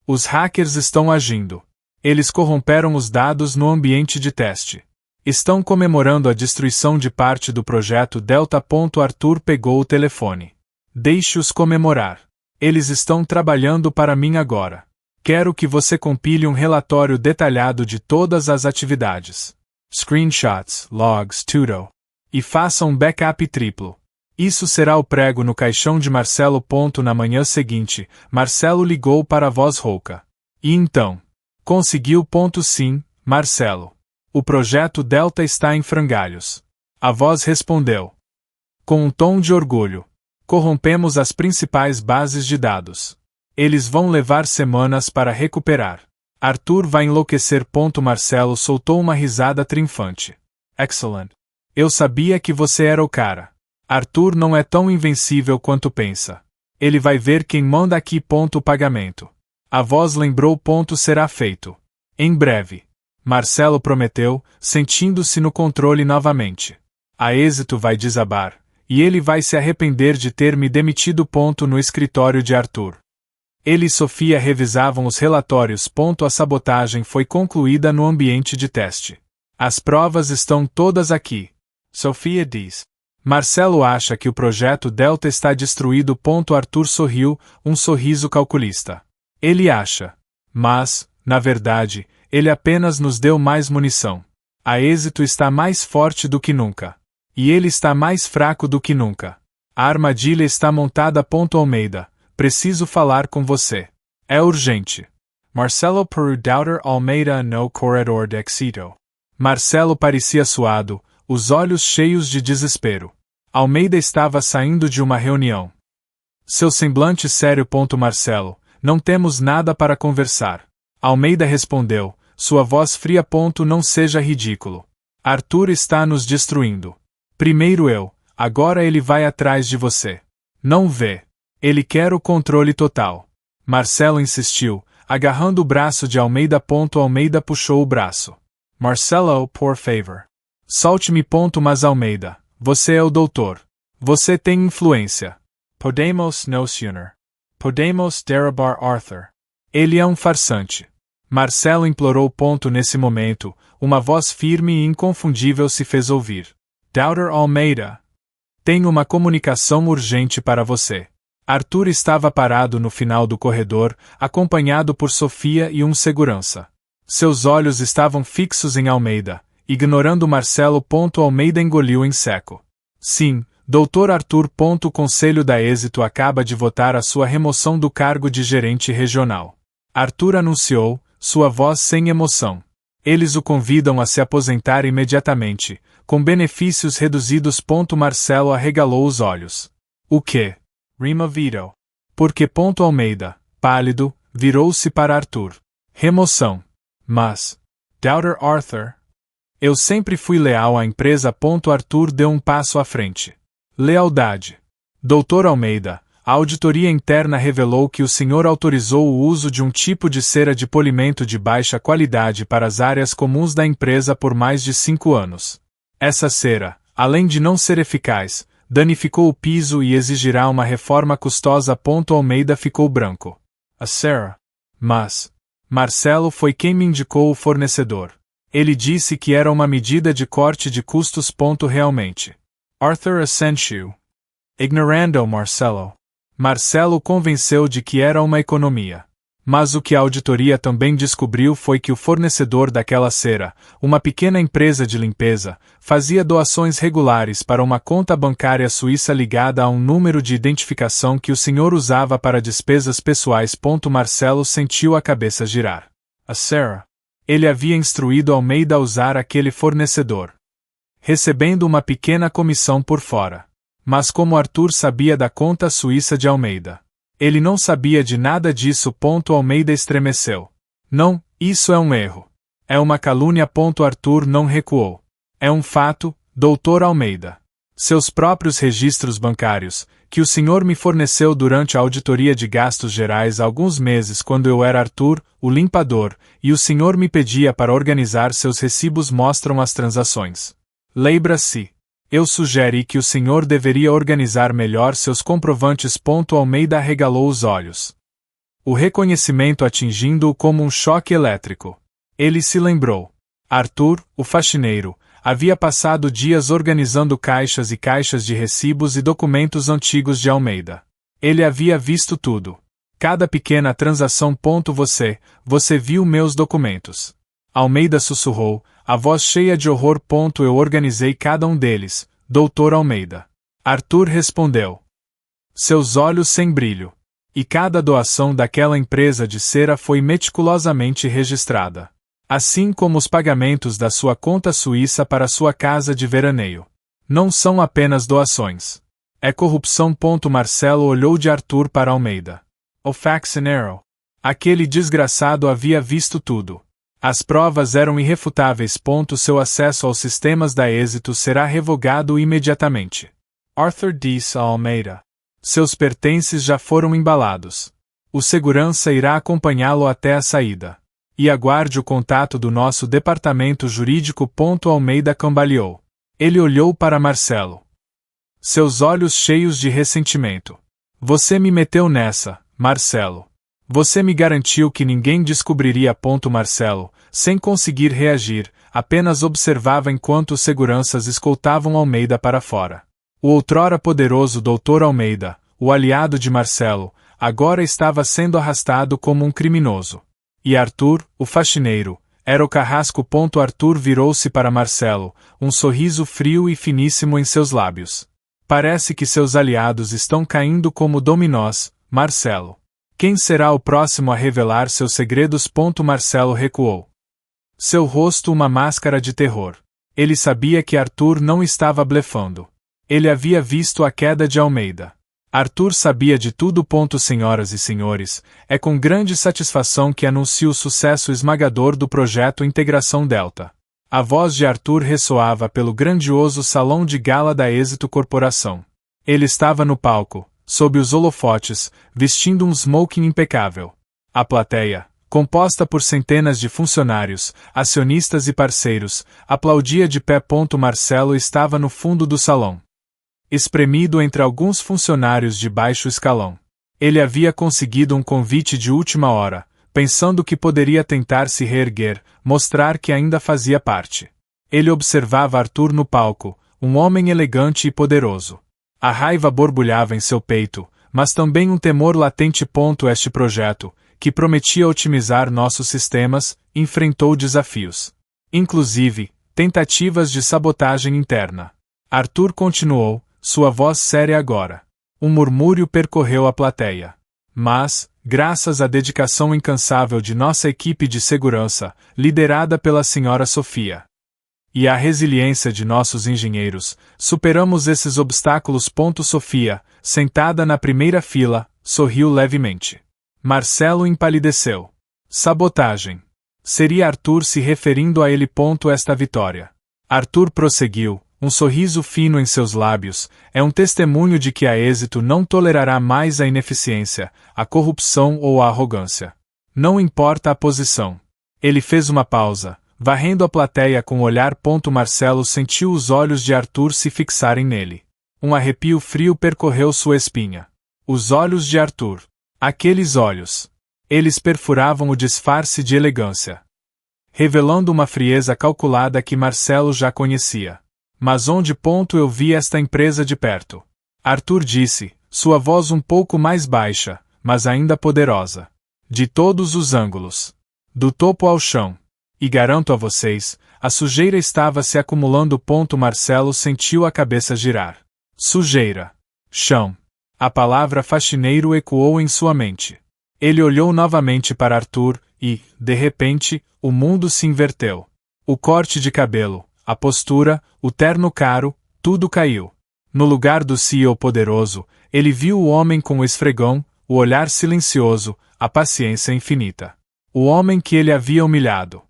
S1: Os hackers estão agindo. Eles corromperam os dados no ambiente de teste. Estão comemorando a destruição de parte do projeto Delta. Arthur pegou o telefone. Deixe-os comemorar. Eles estão trabalhando para mim agora. Quero que você compile um relatório detalhado de todas as atividades. Screenshots, logs, tudo. E faça um backup triplo. Isso será o prego no caixão de Marcelo. Na manhã seguinte, Marcelo ligou para a voz rouca. E então? Conseguiu. Sim, Marcelo. O projeto Delta está em frangalhos. A voz respondeu. Com um tom de orgulho. Corrompemos as principais bases de dados. Eles vão levar semanas para recuperar. Arthur vai enlouquecer. Marcelo soltou uma risada triunfante. Excellent. Eu sabia que você era o cara. Arthur não é tão invencível quanto pensa. Ele vai ver quem manda aqui. O pagamento. A voz lembrou. Será feito. Em breve. Marcelo prometeu, sentindo-se no controle novamente. A Êxito vai desabar, e ele vai se arrepender de ter me demitido. No escritório de Arthur. Ele e Sofia revisavam os relatórios. A sabotagem foi concluída no ambiente de teste. As provas estão todas aqui. Sofia diz. Marcelo acha que o projeto Delta está destruído. Arthur sorriu, um sorriso calculista. Ele acha. Mas, na verdade, ele apenas nos deu mais munição. A Êxito está mais forte do que nunca. E ele está mais fraco do que nunca. A armadilha está montada. Almeida. Preciso falar com você. É urgente. Marcelo Peru Doubter Almeida no corredor de Éxito. Marcelo parecia suado, os olhos cheios de desespero. Almeida estava saindo de uma reunião. Seu semblante sério. Marcelo, não temos nada para conversar. Almeida respondeu, sua voz fria. Não seja ridículo. Arthur está nos destruindo. Primeiro eu, agora ele vai atrás de você. Não vê. Ele quer o controle total. Marcelo insistiu, agarrando o braço de Almeida. Almeida puxou o braço. Marcelo, por favor. Solte-me. Mas Almeida, você é o doutor. Você tem influência. Podemos nos unir. Podemos derrubar Arthur. Ele é um farsante. Marcelo implorou. Nesse momento, uma voz firme e inconfundível se fez ouvir. Doubter Almeida. Tenho uma comunicação urgente para você. Arthur estava parado no final do corredor, acompanhado por Sofia e um segurança. Seus olhos estavam fixos em Almeida, ignorando Marcelo. Almeida engoliu em seco. Sim, Dr. Arthur. O Conselho da Êxito acaba de votar a sua remoção do cargo de gerente regional. Arthur anunciou, sua voz sem emoção. Eles o convidam a se aposentar imediatamente, com benefícios reduzidos. Marcelo arregalou os olhos. O quê? Removido. Porque. Almeida, pálido, virou-se para Arthur. Remoção. Mas. Doubter Arthur. Eu sempre fui leal à empresa. Arthur deu um passo à frente. Lealdade. Dr. Almeida, a auditoria interna revelou que o senhor autorizou o uso de um tipo de cera de polimento de baixa qualidade para as áreas comuns da empresa por mais de 5 anos. Essa cera, além de não ser eficaz, danificou o piso e exigirá uma reforma custosa. Almeida ficou branco. A cera. Mas. Marcelo foi quem me indicou o fornecedor. Ele disse que era uma medida de corte de custos. Realmente. Arthur assentiu. Ignorando Marcelo. Marcelo convenceu de que era uma economia. Mas o que a auditoria também descobriu foi que o fornecedor daquela cera, uma pequena empresa de limpeza, fazia doações regulares para uma conta bancária suíça ligada a um número de identificação que o senhor usava para despesas pessoais. Marcelo sentiu a cabeça girar. A cera. Ele havia instruído Almeida a usar aquele fornecedor, recebendo uma pequena comissão por fora. Mas como Arthur sabia da conta suíça de Almeida? Ele não sabia de nada disso. Almeida estremeceu. Não, isso é um erro. É uma calúnia. Arthur não recuou. É um fato, Dr. Almeida. Seus próprios registros bancários, que o senhor me forneceu durante a auditoria de gastos gerais há alguns meses quando eu era Arthur, o limpador, e o senhor me pedia para organizar seus recibos, mostram as transações. Lembra-se. Eu sugeri que o senhor deveria organizar melhor seus comprovantes. Almeida arregalou os olhos. O reconhecimento atingindo-o como um choque elétrico. Ele se lembrou. Arthur, o faxineiro, havia passado dias organizando caixas e caixas de recibos e documentos antigos de Almeida. Ele havia visto tudo. Cada pequena transação. Você viu meus documentos. Almeida sussurrou, a voz cheia de horror. Eu organizei cada um deles, Dr. Almeida. Arthur respondeu. Seus olhos sem brilho. E cada doação daquela empresa de cera foi meticulosamente registrada. Assim como os pagamentos da sua conta suíça para sua casa de veraneio. Não são apenas doações. É corrupção. Marcelo olhou de Arthur para Almeida. O faxineiro. Aquele desgraçado havia visto tudo. As provas eram irrefutáveis. Seu acesso aos sistemas da Êxito será revogado imediatamente. Arthur disse a Almeida. Seus pertences já foram embalados. O segurança irá acompanhá-lo até a saída. E aguarde o contato do nosso departamento jurídico. Almeida cambaleou. Ele olhou para Marcelo. Seus olhos cheios de ressentimento. Você me meteu nessa, Marcelo. Você me garantiu que ninguém descobriria. Marcelo, sem conseguir reagir, apenas observava enquanto os seguranças escoltavam Almeida para fora. O outrora poderoso Dr. Almeida, o aliado de Marcelo, agora estava sendo arrastado como um criminoso. E Arthur, o faxineiro, era o carrasco. Arthur virou-se para Marcelo, um sorriso frio e finíssimo em seus lábios. Parece que seus aliados estão caindo como dominós, Marcelo. Quem será o próximo a revelar seus segredos? Marcelo recuou. Seu rosto uma máscara de terror. Ele sabia que Arthur não estava blefando. Ele havia visto a queda de Almeida. Arthur sabia de tudo. Senhoras e senhores, é com grande satisfação que anuncio o sucesso esmagador do projeto Integração Delta. A voz de Arthur ressoava pelo grandioso salão de gala da Êxito Corporação. Ele estava no palco, sob os holofotes, vestindo um smoking impecável. A plateia, composta por centenas de funcionários, acionistas e parceiros, aplaudia de pé. Marcelo estava no fundo do salão, espremido entre alguns funcionários de baixo escalão. Ele havia conseguido um convite de última hora, pensando que poderia tentar se reerguer, mostrar que ainda fazia parte. Ele observava Arthur no palco, um homem elegante e poderoso. A raiva borbulhava em seu peito, mas também um temor latente. Este projeto, que prometia otimizar nossos sistemas, enfrentou desafios. Inclusive, tentativas de sabotagem interna. Arthur continuou, sua voz séria agora. Um murmúrio percorreu a plateia. Mas, graças à dedicação incansável de nossa equipe de segurança, liderada pela Sra. Sofia, e à resiliência de nossos engenheiros, superamos esses obstáculos. Sofia, sentada na primeira fila, sorriu levemente. Marcelo empalideceu. Sabotagem. Seria Arthur se referindo a ele. Esta vitória. Arthur prosseguiu, um sorriso fino em seus lábios, é um testemunho de que a Êxito não tolerará mais a ineficiência, a corrupção ou a arrogância. Não importa a posição. Ele fez uma pausa, varrendo a plateia com o olhar. Marcelo sentiu os olhos de Arthur se fixarem nele. Um arrepio frio percorreu sua espinha. Os olhos de Arthur. Aqueles olhos. Eles perfuravam o disfarce de elegância, revelando uma frieza calculada que Marcelo já conhecia. Mas onde eu vi esta empresa de perto? Arthur disse, sua voz um pouco mais baixa, mas ainda poderosa. De todos os ângulos. Do topo ao chão. E garanto a vocês, a sujeira estava se acumulando. Marcelo sentiu a cabeça girar. Sujeira. Chão. A palavra faxineiro ecoou em sua mente. Ele olhou novamente para Arthur, e, de repente, o mundo se inverteu. O corte de cabelo, a postura, o terno caro, tudo caiu. No lugar do CEO poderoso, ele viu o homem com o esfregão, o olhar silencioso, a paciência infinita. O homem que ele havia humilhado.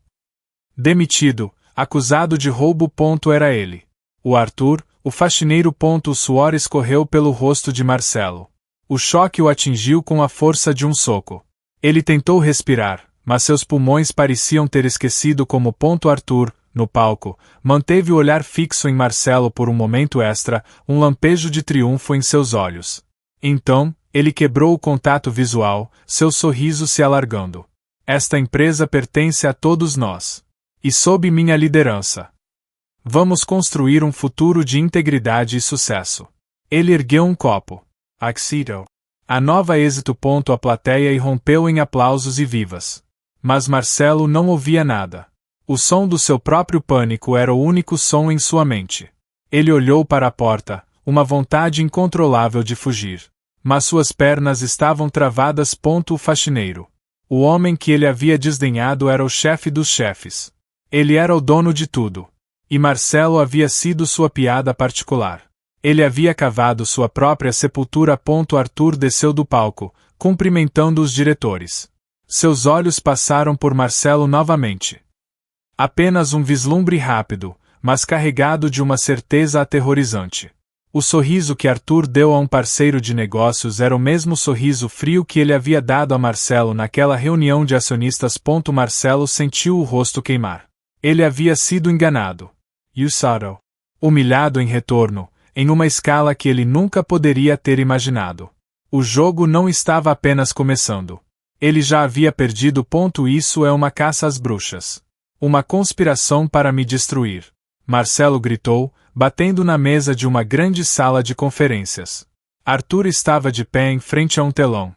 S1: Demitido, acusado de roubo. Era ele. O Arthur, o faxineiro. O suor escorreu pelo rosto de Marcelo. O choque o atingiu com a força de um soco. Ele tentou respirar, mas seus pulmões pareciam ter esquecido como. Arthur, no palco, manteve o olhar fixo em Marcelo por um momento extra, um lampejo de triunfo em seus olhos. Então, ele quebrou o contato visual, seu sorriso se alargando. Esta empresa pertence a todos nós. E sob minha liderança. Vamos construir um futuro de integridade e sucesso. Ele ergueu um copo. Axito. A nova Êxito. A plateia irrompeu em aplausos e vivas. Mas Marcelo não ouvia nada. O som do seu próprio pânico era o único som em sua mente. Ele olhou para a porta, uma vontade incontrolável de fugir. Mas suas pernas estavam travadas. O faxineiro. O homem que ele havia desdenhado era o chefe dos chefes. Ele era o dono de tudo. E Marcelo havia sido sua piada particular. Ele havia cavado sua própria sepultura. Arthur desceu do palco, cumprimentando os diretores. Seus olhos passaram por Marcelo novamente. Apenas um vislumbre rápido, mas carregado de uma certeza aterrorizante. O sorriso que Arthur deu a um parceiro de negócios era o mesmo sorriso frio que ele havia dado a Marcelo naquela reunião de acionistas. Marcelo sentiu o rosto queimar. Ele havia sido enganado. Usado. Humilhado em retorno, em uma escala que ele nunca poderia ter imaginado. O jogo não estava apenas começando. Ele já havia perdido. Isso é uma caça às bruxas. Uma conspiração para me destruir. Marcelo gritou, batendo na mesa de uma grande sala de conferências. Arthur estava de pé em frente a um telão.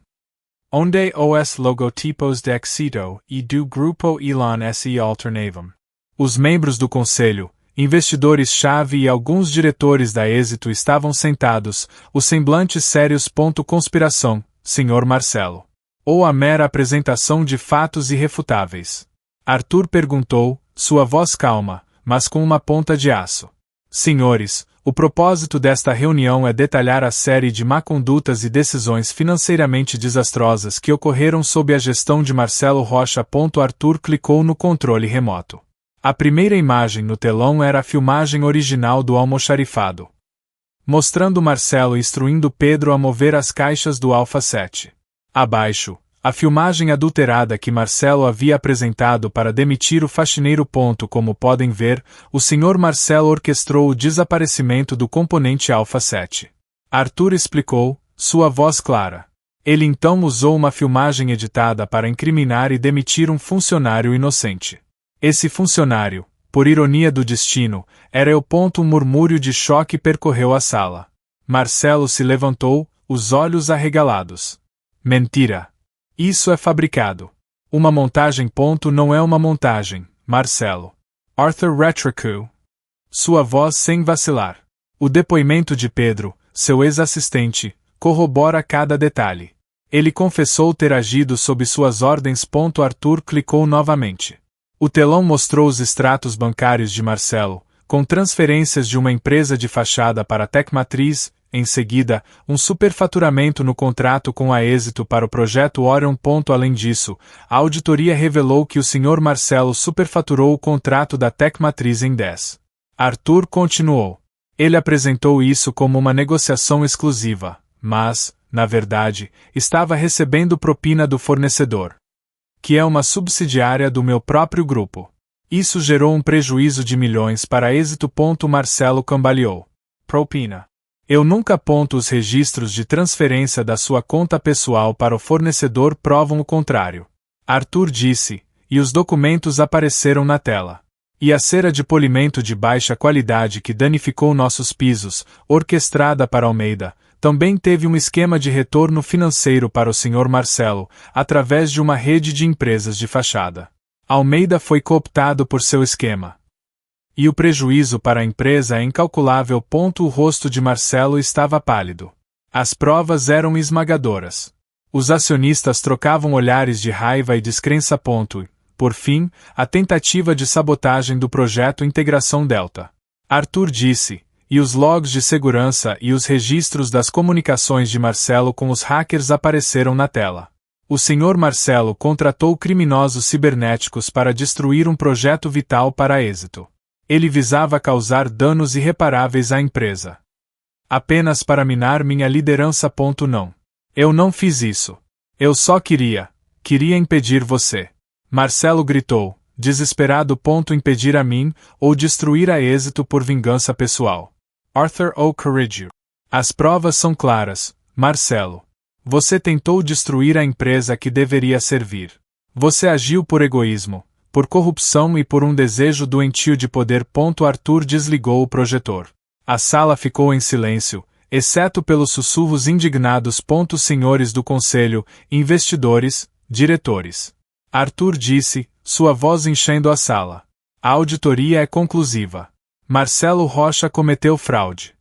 S1: Onde os logotipos de éxito e do grupo Elon se alternavam. Os membros do conselho, investidores-chave e alguns diretores da Êxito estavam sentados, os semblantes sérios. Conspiração, Sr. Marcelo. Ou a mera apresentação de fatos irrefutáveis? Arthur perguntou, sua voz calma, mas com uma ponta de aço. Senhores, o propósito desta reunião é detalhar a série de má-condutas e decisões financeiramente desastrosas que ocorreram sob a gestão de Marcelo Rocha. Arthur clicou no controle remoto. A primeira imagem no telão era a filmagem original do almoxarifado, mostrando Marcelo instruindo Pedro a mover as caixas do Alpha 7. Abaixo, a filmagem adulterada que Marcelo havia apresentado para demitir o faxineiro. Como podem ver, o Sr. Marcelo orquestrou o desaparecimento do componente Alpha 7. Arthur explicou, sua voz clara. Ele então usou uma filmagem editada para incriminar e demitir um funcionário inocente. Esse funcionário, por ironia do destino, era eu. Um murmúrio de choque percorreu a sala. Marcelo se levantou, os olhos arregalados. Mentira. Isso é fabricado. Uma montagem. Não é uma montagem, Marcelo. Arthur retrucou. Sua voz sem vacilar. O depoimento de Pedro, seu ex-assistente, corrobora cada detalhe. Ele confessou ter agido sob suas ordens. Arthur clicou novamente. O telão mostrou os extratos bancários de Marcelo, com transferências de uma empresa de fachada para a Tecmatriz. Em seguida, um superfaturamento no contrato com a Êxito para o projeto Orion. Além disso, a auditoria revelou que o Sr. Marcelo superfaturou o contrato da Tecmatriz em 10. Arthur continuou. Ele apresentou isso como uma negociação exclusiva, mas, na verdade, estava recebendo propina do fornecedor, que é uma subsidiária do meu próprio grupo. Isso gerou um prejuízo de milhões para a Êxito. Marcelo cambaleou. Propina. Eu nunca. Os registros de transferência da sua conta pessoal para o fornecedor provam o contrário. Arthur disse, e os documentos apareceram na tela. E a cera de polimento de baixa qualidade que danificou nossos pisos, orquestrada para Almeida, também teve um esquema de retorno financeiro para o Sr. Marcelo, através de uma rede de empresas de fachada. Almeida foi cooptado por seu esquema. E o prejuízo para a empresa é incalculável. O rosto de Marcelo estava pálido. As provas eram esmagadoras. Os acionistas trocavam olhares de raiva e descrença. Por fim, a tentativa de sabotagem do projeto Integração Delta. Arthur disse, e os logs de segurança e os registros das comunicações de Marcelo com os hackers apareceram na tela. O Sr. Marcelo contratou criminosos cibernéticos para destruir um projeto vital para a Êxito. Ele visava causar danos irreparáveis à empresa. Apenas para minar minha liderança. Não. Eu não fiz isso. Eu só queria impedir você. Marcelo gritou, desesperado. Impedir a mim, ou destruir a Êxito por vingança pessoal. Arthur O. Corrigiu. As provas são claras, Marcelo. Você tentou destruir a empresa que deveria servir. Você agiu por egoísmo, por corrupção e por um desejo doentio de poder. Arthur desligou o projetor. A sala ficou em silêncio, exceto pelos sussurros indignados. Senhores do conselho, investidores, diretores. Arthur disse, sua voz enchendo a sala. A auditoria é conclusiva. Marcelo Rocha cometeu fraude,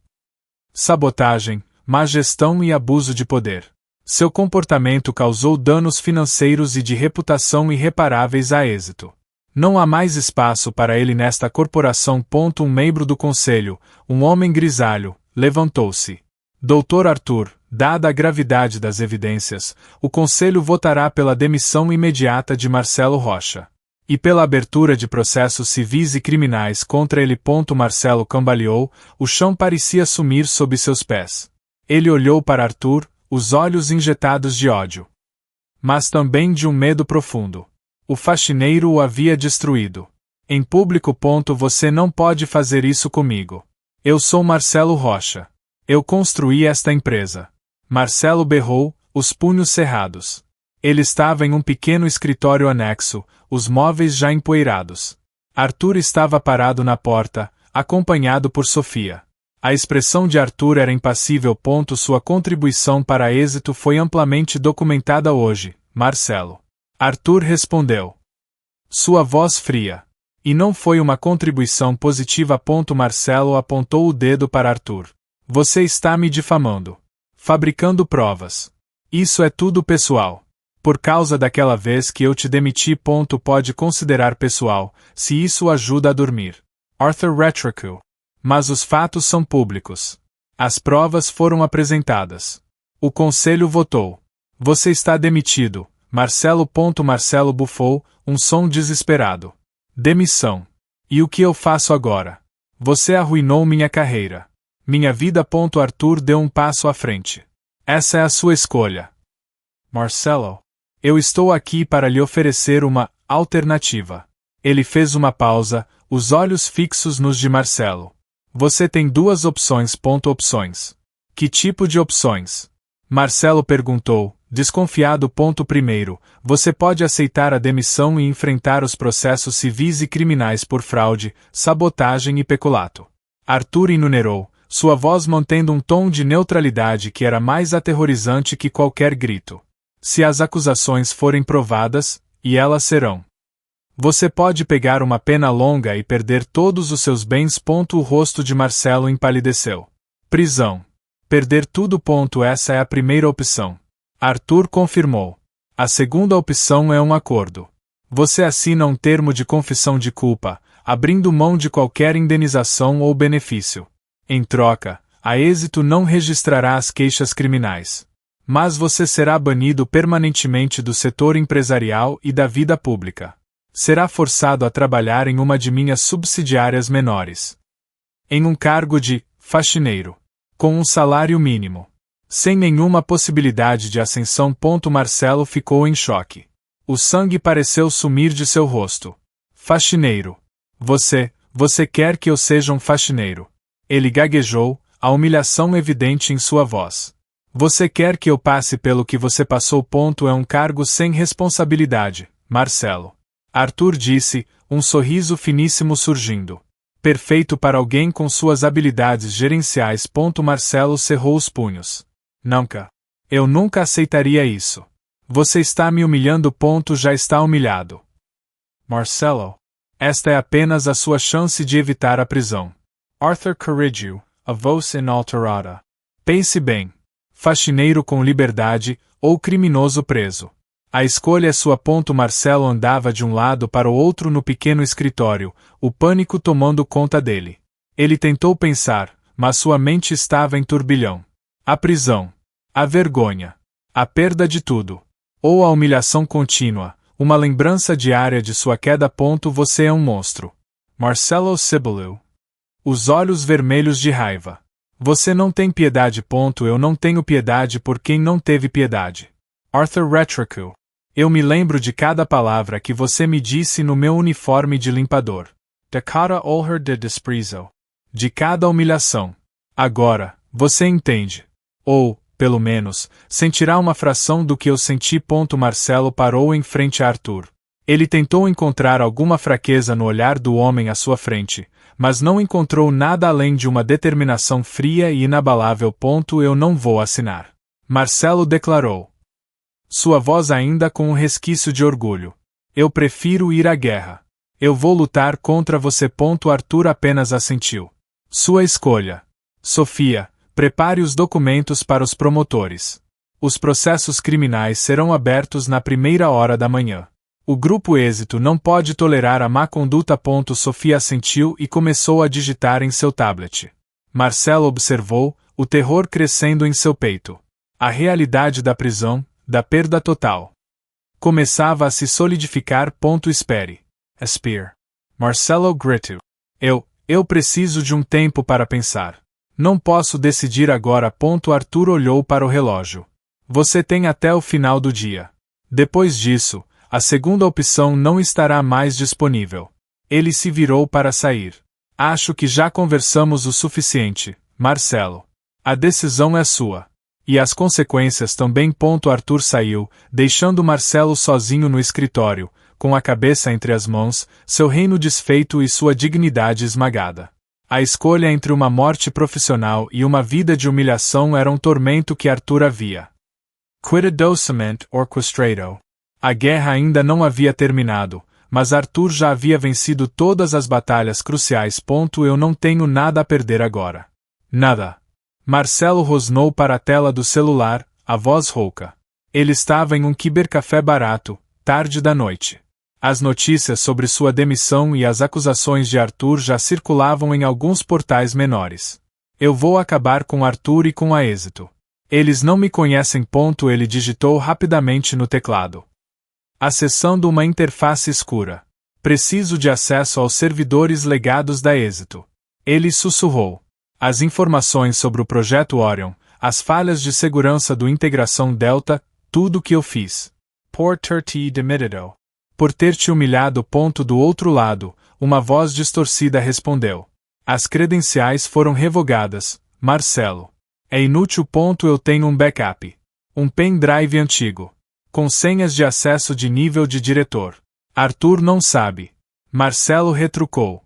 S1: sabotagem, má gestão e abuso de poder. Seu comportamento causou danos financeiros e de reputação irreparáveis à Êxito. Não há mais espaço para ele nesta corporação. Um membro do conselho, um homem grisalho, levantou-se. Dr. Arthur, dada a gravidade das evidências, o conselho votará pela demissão imediata de Marcelo Rocha. E pela abertura de processos civis e criminais contra ele. Marcelo cambaleou, o chão parecia sumir sob seus pés. Ele olhou para Arthur, os olhos injetados de ódio, mas também de um medo profundo. O faxineiro o havia destruído. Em público. Você não pode fazer isso comigo. Eu sou Marcelo Rocha. Eu construí esta empresa. Marcelo berrou, os punhos cerrados. Ele estava em um pequeno escritório anexo, os móveis já empoeirados. Arthur estava parado na porta, acompanhado por Sofia. A expressão de Arthur era impassível. Sua contribuição para êxito foi amplamente documentada hoje, Marcelo. Arthur respondeu. Sua voz fria. E não foi uma contribuição positiva. Marcelo apontou o dedo para Arthur. Você está me difamando. Fabricando provas. Isso é tudo pessoal. Por causa daquela vez que eu te demiti. Pode considerar pessoal, se isso ajuda a dormir. Arthur retrucou. Mas os fatos são públicos. As provas foram apresentadas. O conselho votou. Você está demitido, Marcelo. Marcelo bufou, um som desesperado. Demissão. E o que eu faço agora? Você arruinou minha carreira. Minha vida. Arthur deu um passo à frente. Essa é a sua escolha. Marcelo. Eu estou aqui para lhe oferecer uma alternativa. Ele fez uma pausa, os olhos fixos nos de Marcelo. Você tem duas opções. Opções. Que tipo de opções? Marcelo perguntou, desconfiado. Primeiro, você pode aceitar a demissão e enfrentar os processos civis e criminais por fraude, sabotagem e peculato. Arthur enumerou, sua voz mantendo um tom de neutralidade que era mais aterrorizante que qualquer grito. Se as acusações forem provadas, e elas serão. Você pode pegar uma pena longa e perder todos os seus bens. O rosto de Marcelo empalideceu. Prisão. Perder tudo. Essa é a primeira opção. Arthur confirmou. A segunda opção é um acordo. Você assina um termo de confissão de culpa, abrindo mão de qualquer indenização ou benefício. Em troca, a êxito não registrará as queixas criminais. Mas você será banido permanentemente do setor empresarial e da vida pública. Será forçado a trabalhar em uma de minhas subsidiárias menores. Em um cargo de faxineiro. Com um salário mínimo. Sem nenhuma possibilidade de ascensão. Marcelo ficou em choque. O sangue pareceu sumir de seu rosto. Faxineiro. Você quer que eu seja um faxineiro? Ele gaguejou, a humilhação evidente em sua voz. Você quer que eu passe pelo que você passou. É um cargo sem responsabilidade, Marcelo. Arthur disse, um sorriso finíssimo surgindo. Perfeito para alguém com suas habilidades gerenciais. Marcelo cerrou os punhos. Nunca. Eu nunca aceitaria isso. Você está me humilhando. Já está humilhado. Marcelo. Esta é apenas a sua chance de evitar a prisão. Arthur corrigiu, a voz inalterada. Pense bem. Faxineiro com liberdade, ou criminoso preso. A escolha é sua. Marcelo andava de um lado para o outro no pequeno escritório, o pânico tomando conta dele. Ele tentou pensar, mas sua mente estava em turbilhão. A prisão. A vergonha. A perda de tudo. Ou a humilhação contínua, uma lembrança diária de sua queda. Você é um monstro. Marcelo sibilou. Os olhos vermelhos de raiva. Você não tem piedade. Eu não tenho piedade por quem não teve piedade. Arthur retrucou. Eu me lembro de cada palavra que você me disse no meu uniforme de limpador. De cada horror de desprezo. De cada humilhação. Agora, você entende. Ou, pelo menos, sentirá uma fração do que eu senti. Marcelo parou em frente a Arthur. Ele tentou encontrar alguma fraqueza no olhar do homem à sua frente, mas não encontrou nada além de uma determinação fria e inabalável. Eu não vou assinar. Marcelo declarou. Sua voz ainda com um resquício de orgulho. Eu prefiro ir à guerra. Eu vou lutar contra você. Arthur apenas assentiu. Sua escolha. Sofia, prepare os documentos para os promotores. Os processos criminais serão abertos na primeira hora da manhã. O grupo Êxito não pode tolerar a má conduta. Sofia assentiu e começou a digitar em seu tablet. Marcelo observou, o terror crescendo em seu peito. A realidade da prisão, da perda total. Começava a se solidificar. Espere. Spear. Marcelo gritou. Eu preciso de um tempo para pensar. Não posso decidir agora. Arthur olhou para o relógio. Você tem até o final do dia. Depois disso, a segunda opção não estará mais disponível. Ele se virou para sair. Acho que já conversamos o suficiente, Marcelo. A decisão é sua. E as consequências também. Arthur saiu, deixando Marcelo sozinho no escritório, com a cabeça entre as mãos, seu reino desfeito e sua dignidade esmagada. A escolha entre uma morte profissional e uma vida de humilhação era um tormento que Arthur havia cuidadosamente orquestrado. A guerra ainda não havia terminado, mas Arthur já havia vencido todas as batalhas cruciais. Eu não tenho nada a perder agora. Nada. Marcelo rosnou para a tela do celular, a voz rouca. Ele estava em um cibercafé barato, tarde da noite. As notícias sobre sua demissão e as acusações de Arthur já circulavam em alguns portais menores. Eu vou acabar com Arthur e com a êxito. Eles não me conhecem. Ele digitou rapidamente no teclado. Acessando uma interface escura. Preciso de acesso aos servidores legados da êxito. Ele sussurrou. As informações sobre o projeto Orion, as falhas de segurança do Integração Delta, tudo o que eu fiz. Por ter te demitido. Por ter te humilhado. Do outro lado, uma voz distorcida respondeu. As credenciais foram revogadas, Marcelo. É inútil. Eu tenho um backup. Um pendrive antigo. Com senhas de acesso de nível de diretor. Arthur não sabe. Marcelo retrucou.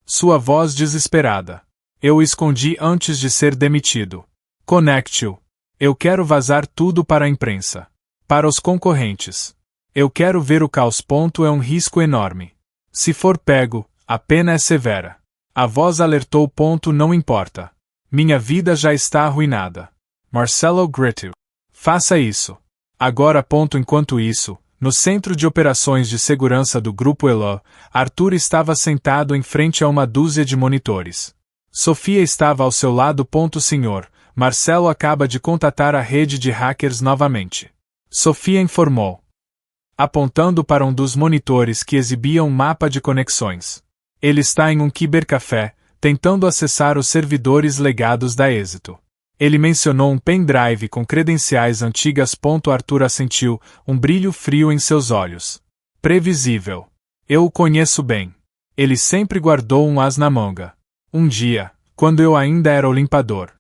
S1: Sua voz desesperada. Eu o escondi antes de ser demitido. Conecte-o. Eu quero vazar tudo para a imprensa. Para os concorrentes. Eu quero ver o caos. É um risco enorme. Se for pego, a pena é severa. A voz alertou. Não importa. Minha vida já está arruinada. Marcelo gritou. Faça isso. Agora. Enquanto isso, no centro de operações de segurança do Grupo Elo, Arthur estava sentado em frente a uma dúzia de monitores. Sofia estava ao seu lado. Senhor, Marcelo acaba de contatar a rede de hackers novamente. Sofia informou, apontando para um dos monitores que exibia um mapa de conexões. Ele está em um cibercafé, tentando acessar os servidores legados da êxito. Ele mencionou um pendrive com credenciais antigas. Arthur assentiu, um brilho frio em seus olhos. Previsível. Eu o conheço bem. Ele sempre guardou um as na manga. Um dia, quando eu ainda era o limpador.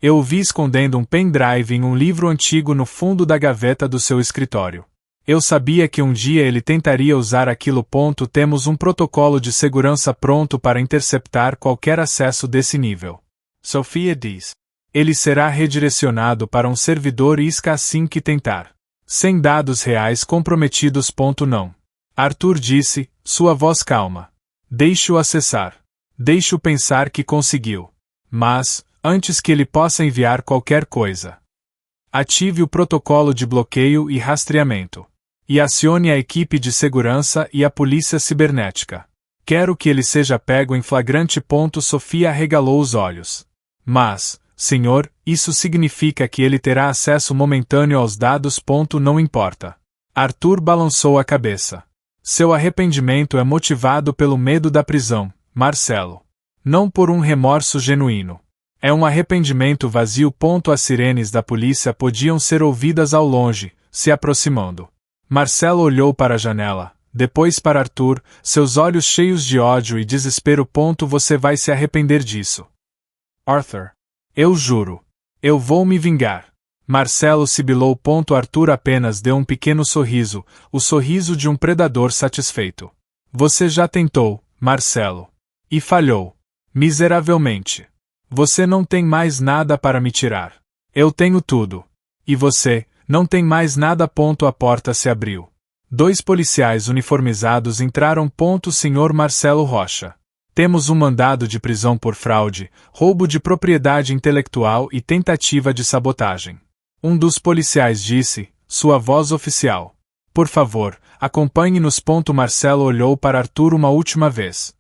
S1: Eu o vi escondendo um pendrive em um livro antigo no fundo da gaveta do seu escritório. Eu sabia que um dia ele tentaria usar aquilo. Temos um protocolo de segurança pronto para interceptar qualquer acesso desse nível. Sofia diz. Ele será redirecionado para um servidor ISCA assim que tentar. Sem dados reais comprometidos. Não. Arthur disse, sua voz calma. Deixe-o acessar. Deixe-o pensar que conseguiu. Mas, antes que ele possa enviar qualquer coisa, ative o protocolo de bloqueio e rastreamento. E acione a equipe de segurança e a polícia cibernética. Quero que ele seja pego em flagrante. Sofia arregalou os olhos. Mas, senhor, isso significa que ele terá acesso momentâneo aos dados. Não importa. Arthur balançou a cabeça. Seu arrependimento é motivado pelo medo da prisão, Marcelo. Não por um remorso genuíno. É um arrependimento vazio. As sirenes da polícia podiam ser ouvidas ao longe, se aproximando. Marcelo olhou para a janela, depois para Arthur, seus olhos cheios de ódio e desespero. Você vai se arrepender disso. Arthur. Eu juro. Eu vou me vingar. Marcelo sibilou. Arthur apenas deu um pequeno sorriso, o sorriso de um predador satisfeito. Você já tentou, Marcelo. E falhou. Miseravelmente. Você não tem mais nada para me tirar. Eu tenho tudo. E você, não tem mais nada. A porta se abriu. 2 policiais uniformizados entraram. Senhor Marcelo Rocha. Temos um mandado de prisão por fraude, roubo de propriedade intelectual e tentativa de sabotagem. Um dos policiais disse, sua voz oficial. Por favor, acompanhe-nos. Marcelo olhou para Arthur uma última vez.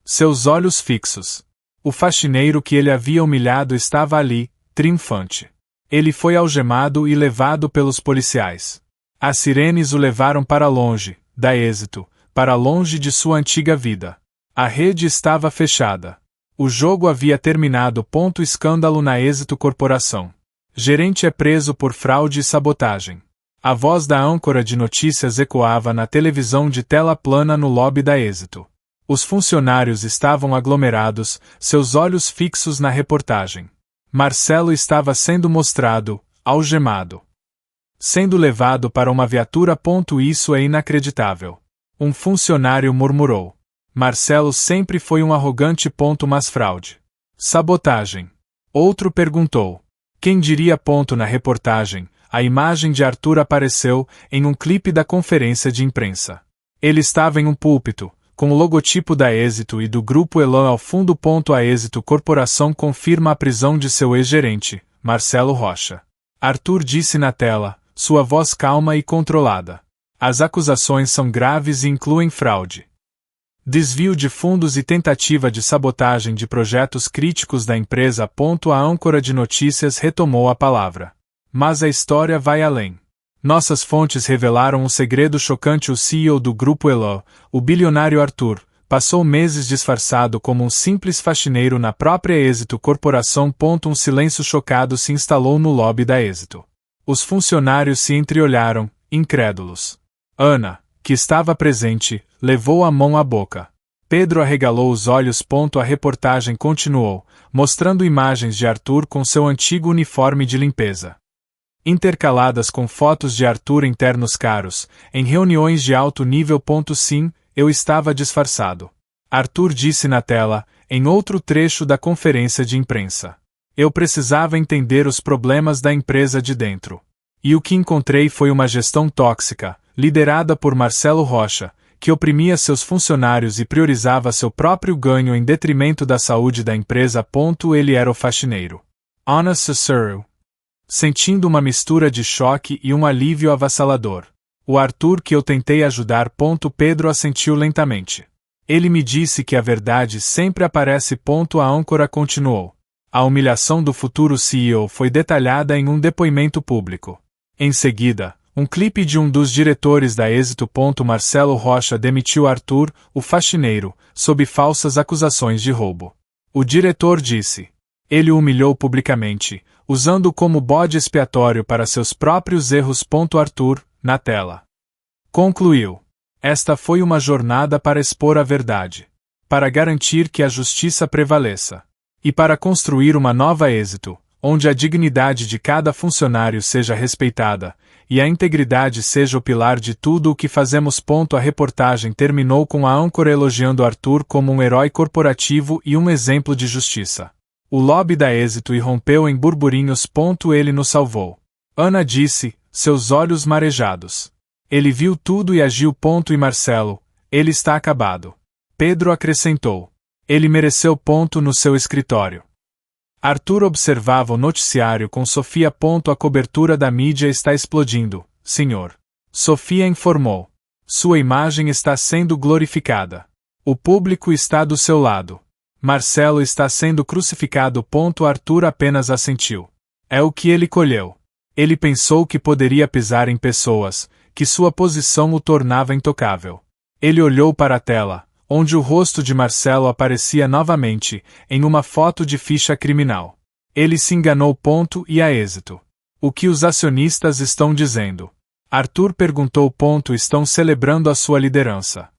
S1: Seus olhos fixos. O faxineiro que ele havia humilhado estava ali, triunfante. Ele foi algemado e levado pelos policiais. As sirenes o levaram para longe, da êxito, para longe de sua antiga vida. A rede estava fechada. O jogo havia terminado. Escândalo na Êxito Corporação. Gerente é preso por fraude e sabotagem. A voz da âncora de notícias ecoava na televisão de tela plana no lobby da Êxito. Os funcionários estavam aglomerados, seus olhos fixos na reportagem. Marcelo estava sendo mostrado, algemado. Sendo levado para uma viatura. Isso é inacreditável. Um funcionário murmurou. Marcelo sempre foi um arrogante. Mas fraude. Sabotagem. Outro perguntou. Quem diria. Na reportagem, a imagem de Arthur apareceu em um clipe da conferência de imprensa. Ele estava em um púlpito, com o logotipo da Êxito e do Grupo Elan ao fundo. A Êxito Corporação confirma a prisão de seu ex-gerente, Marcelo Rocha. Arthur disse na tela, sua voz calma e controlada. As acusações são graves e incluem fraude, desvio de fundos e tentativa de sabotagem de projetos críticos da empresa. A âncora de notícias retomou a palavra. Mas a história vai além. Nossas fontes revelaram um segredo chocante. O CEO do Grupo Elan, o bilionário Arthur, passou meses disfarçado como um simples faxineiro na própria Êxito Corporação. Um silêncio chocado se instalou no lobby da Êxito. Os funcionários se entreolharam, incrédulos. Ana, que estava presente, levou a mão à boca. Pedro arregalou os olhos. A reportagem continuou, mostrando imagens de Arthur com seu antigo uniforme de limpeza, intercaladas com fotos de Arthur em ternos caros, em reuniões de alto nível. Sim, eu estava disfarçado. Arthur disse na tela, em outro trecho da conferência de imprensa. Eu precisava entender os problemas da empresa de dentro. E o que encontrei foi uma gestão tóxica, liderada por Marcelo Rocha, que oprimia seus funcionários e priorizava seu próprio ganho em detrimento da saúde da empresa. Ele era o faxineiro. Ana sussurrou, sentindo uma mistura de choque e um alívio avassalador. O Arthur que eu tentei ajudar. Pedro assentiu lentamente. Ele me disse que a verdade sempre aparece. A âncora continuou. A humilhação do futuro CEO foi detalhada em um depoimento público. Em seguida, um clipe de um dos diretores da Êxito. Marcelo Rocha demitiu Arthur, o faxineiro, sob falsas acusações de roubo. O diretor disse. Ele o humilhou publicamente, usando como bode expiatório para seus próprios erros. Arthur, na tela, concluiu. Esta foi uma jornada para expor a verdade, para garantir que a justiça prevaleça, e para construir uma nova Êxito, onde a dignidade de cada funcionário seja respeitada, e a integridade seja o pilar de tudo o que fazemos. A reportagem terminou com a âncora elogiando Arthur como um herói corporativo e um exemplo de justiça. O lobby da Êxito irrompeu em burburinhos. Ele nos salvou. Ana disse, seus olhos marejados. Ele viu tudo e agiu. E Marcelo, ele está acabado. Pedro acrescentou. Ele mereceu. No seu escritório. Arthur observava o noticiário com Sofia. A cobertura da mídia está explodindo, senhor. Sofia informou. Sua imagem está sendo glorificada. O público está do seu lado. Marcelo está sendo crucificado. Arthur apenas assentiu. É o que ele colheu. Ele pensou que poderia pisar em pessoas, que sua posição o tornava intocável. Ele olhou para a tela, onde o rosto de Marcelo aparecia novamente, em uma foto de ficha criminal. Ele se enganou. E a Êxito. O que os acionistas estão dizendo? Arthur perguntou. Estão celebrando a sua liderança.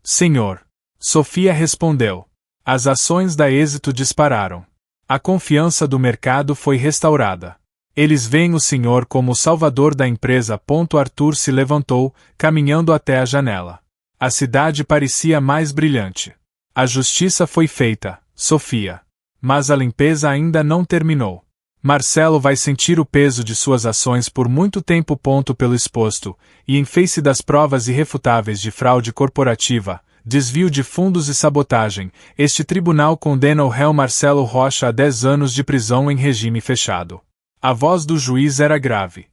S1: Senhor. Sofia respondeu. As ações da Êxito dispararam. A confiança do mercado foi restaurada. Eles veem o senhor como o salvador da empresa. Arthur se levantou, caminhando até a janela. A cidade parecia mais brilhante. A justiça foi feita, Sofia. Mas a limpeza ainda não terminou. Marcelo vai sentir o peso de suas ações por muito tempo. Pelo exposto, e em face das provas irrefutáveis de fraude corporativa, desvio de fundos e sabotagem, este tribunal condena o réu Marcelo Rocha a 10 anos de prisão em regime fechado. A voz do juiz era grave,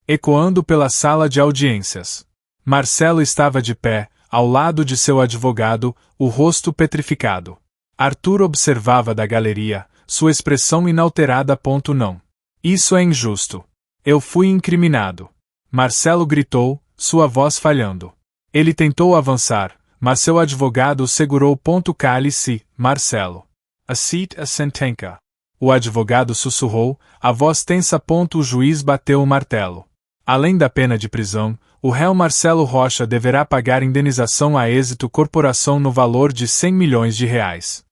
S1: ecoando pela sala de audiências. Marcelo estava de pé, ao lado de seu advogado, o rosto petrificado. Arthur observava da galeria, sua expressão inalterada. Não. Isso é injusto. Eu fui incriminado. Marcelo gritou, sua voz falhando. Ele tentou avançar, mas seu advogado o segurou. Cale-se, Marcelo. A seat a sentença. O advogado sussurrou, a voz tensa. O juiz bateu o martelo. Além da pena de prisão, o réu Marcelo Rocha deverá pagar indenização à Êxito Corporação no valor de R$ 100 milhões,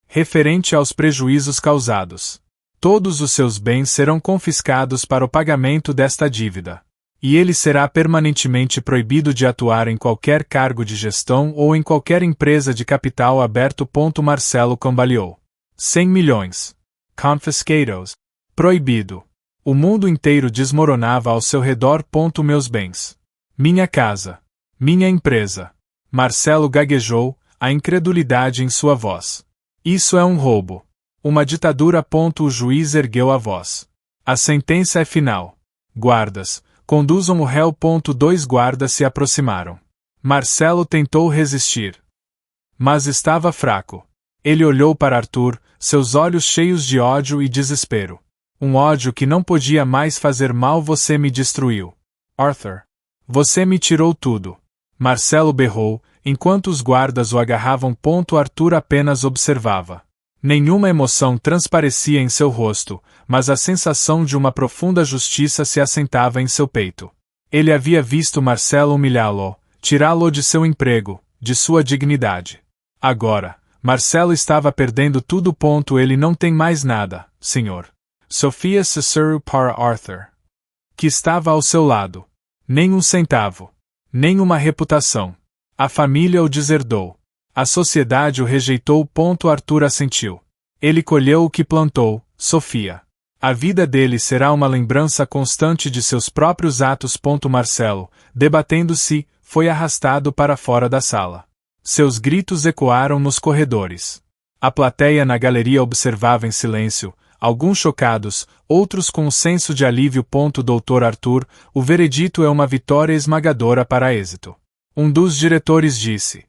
S1: referente aos prejuízos causados. Todos os seus bens serão confiscados para o pagamento desta dívida. E ele será permanentemente proibido de atuar em qualquer cargo de gestão ou em qualquer empresa de capital aberto. Marcelo cambaleou. 100 milhões. Confiscados. Proibido. O mundo inteiro desmoronava ao seu redor. Meus bens. Minha casa. Minha empresa. Marcelo gaguejou, a incredulidade em sua voz. Isso é um roubo. Uma ditadura. O juiz ergueu a voz. A sentença é final. Guardas, conduzam o réu. 2 guardas se aproximaram. Marcelo tentou resistir. Mas estava fraco. Ele olhou para Arthur, seus olhos cheios de ódio e desespero. Um ódio que não podia mais fazer mal. Você me destruiu. Arthur. Você me tirou tudo. Marcelo berrou, enquanto os guardas o agarravam. Arthur apenas observava. Nenhuma emoção transparecia em seu rosto, mas a sensação de uma profunda justiça se assentava em seu peito. Ele havia visto Marcelo humilhá-lo, tirá-lo de seu emprego, de sua dignidade. Agora, Marcelo estava perdendo tudo. Ele não tem mais nada, senhor. Sofia sussurrou para Arthur, que estava ao seu lado. Nem um centavo. Nem uma reputação. A família o deserdou. A sociedade o rejeitou. Arthur assentiu. Ele colheu o que plantou, Sofia. A vida dele será uma lembrança constante de seus próprios atos. Marcelo, debatendo-se, foi arrastado para fora da sala. Seus gritos ecoaram nos corredores. A plateia na galeria observava em silêncio, alguns chocados, outros com um senso de alívio. Dr. Arthur, o veredito é uma vitória esmagadora para êxito. Um dos diretores disse.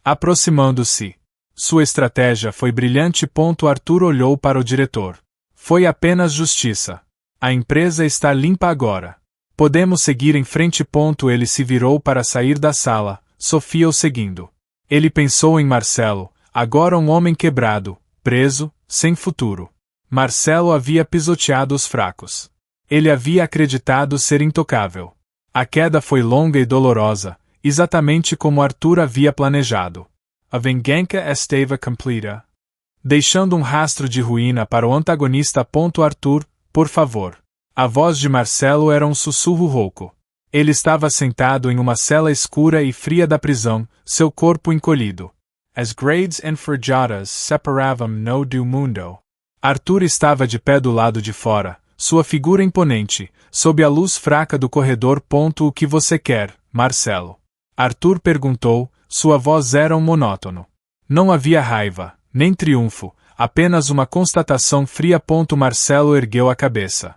S1: Aproximando-se. Sua estratégia foi brilhante. Arthur olhou para o diretor. Foi apenas justiça. A empresa está limpa agora. Podemos seguir em frente. Ele se virou para sair da sala, Sofia o seguindo. Ele pensou em Marcelo, agora um homem quebrado, preso, sem futuro. Marcelo havia pisoteado os fracos. Ele havia acreditado ser intocável. A queda foi longa e dolorosa, exatamente como Arthur havia planejado. A vingança estava completa. Deixando um rastro de ruína para o antagonista. Arthur, por favor. A voz de Marcelo era um sussurro rouco. Ele estava sentado em uma cela escura e fria da prisão, seu corpo encolhido. As grades enferrujadas separavam-no do mundo. Arthur estava de pé do lado de fora, sua figura imponente, sob a luz fraca do corredor. O que você quer, Marcelo? Arthur perguntou, sua voz era um monótono. Não havia raiva, nem triunfo, apenas uma constatação fria. Marcelo ergueu a cabeça.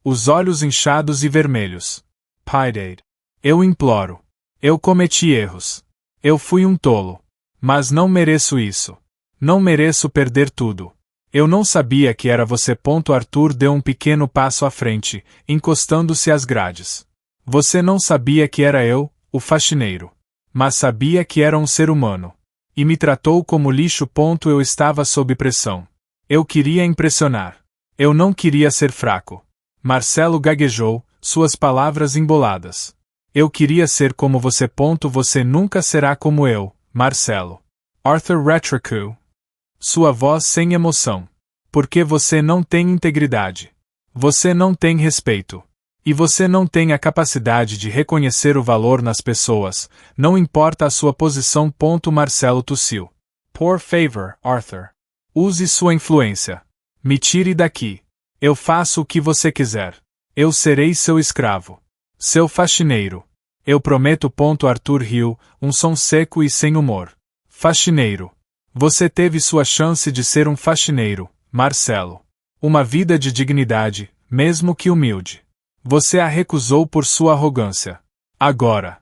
S1: Os olhos inchados e vermelhos. Piedade. Eu imploro. Eu cometi erros. Eu fui um tolo. Mas não mereço isso. Não mereço perder tudo. Eu não sabia que era você. Arthur deu um pequeno passo à frente, encostando-se às grades. Você não sabia que era eu, o faxineiro. Mas sabia que era um ser humano. E me tratou como lixo. Eu estava sob pressão. Eu queria impressionar. Eu não queria ser fraco. Marcelo gaguejou, suas palavras emboladas. Eu queria ser como você. Você nunca será como eu, Marcelo. Arthur retrucou. Sua voz sem emoção. Porque você não tem integridade. Você não tem respeito. E você não tem a capacidade de reconhecer o valor nas pessoas, não importa a sua posição. Marcelo tossiu. Por favor, Arthur. Use sua influência. Me tire daqui. Eu faço o que você quiser. Eu serei seu escravo. Seu faxineiro. Eu prometo. Arthur riu, um som seco e sem humor. Faxineiro. Você teve sua chance de ser um faxineiro, Marcelo. Uma vida de dignidade, mesmo que humilde. Você a recusou por sua arrogância. Agora.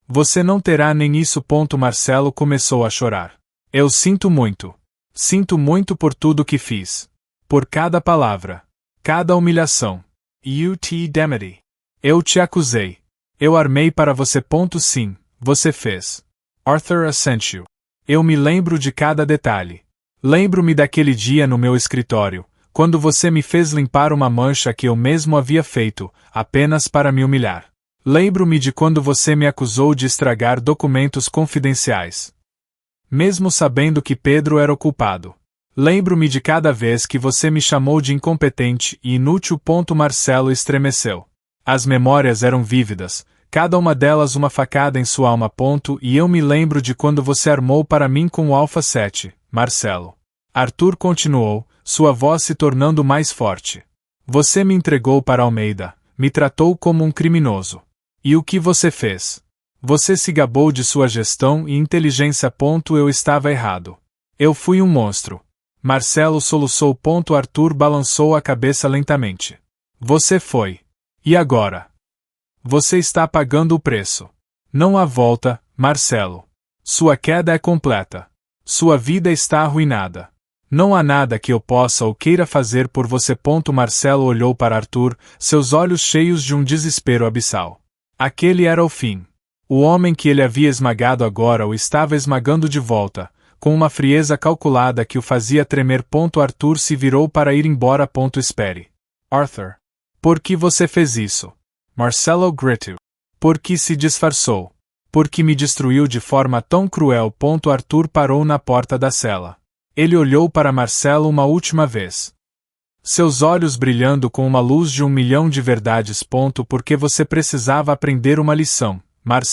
S1: Você não terá nem isso. Marcelo começou a chorar. Eu sinto muito. Sinto muito por tudo que fiz. Por cada palavra. Cada humilhação. U.T. Demedy. Eu te acusei. Eu armei para você. Sim, você fez. Arthur assentiu. Eu me lembro de cada detalhe. Lembro-me daquele dia no meu escritório, quando você me fez limpar uma mancha que eu mesmo havia feito, apenas para me humilhar. Lembro-me de quando você me acusou de estragar documentos confidenciais. Mesmo sabendo que Pedro era o culpado. Lembro-me de cada vez que você me chamou de incompetente e inútil. Marcelo estremeceu. As memórias eram vívidas, cada uma delas uma facada em sua alma. E eu me lembro de quando você armou para mim com o Alpha 7, Marcelo. Arthur continuou, sua voz se tornando mais forte. Você me entregou para Almeida, me tratou como um criminoso. E o que você fez? Você se gabou de sua gestão e inteligência. Eu estava errado. Eu fui um monstro. Marcelo soluçou. Arthur balançou a cabeça lentamente. Você foi. E agora? Você está pagando o preço. Não há volta, Marcelo. Sua queda é completa. Sua vida está arruinada. Não há nada que eu possa ou queira fazer por você. Marcelo olhou para Arthur, seus olhos cheios de um desespero abissal. Aquele era o fim. O homem que ele havia esmagado agora o estava esmagando de volta, com uma frieza calculada que o fazia tremer. Arthur se virou para ir embora. Espere. Arthur. Por que você fez isso? Marcelo gritou. Por que se disfarçou? Por que me destruiu de forma tão cruel? Arthur parou na porta da cela. Ele olhou para Marcelo uma última vez. Seus olhos brilhando com uma luz de 1 milhão de verdades. Porque você precisava aprender uma lição, Marcelo.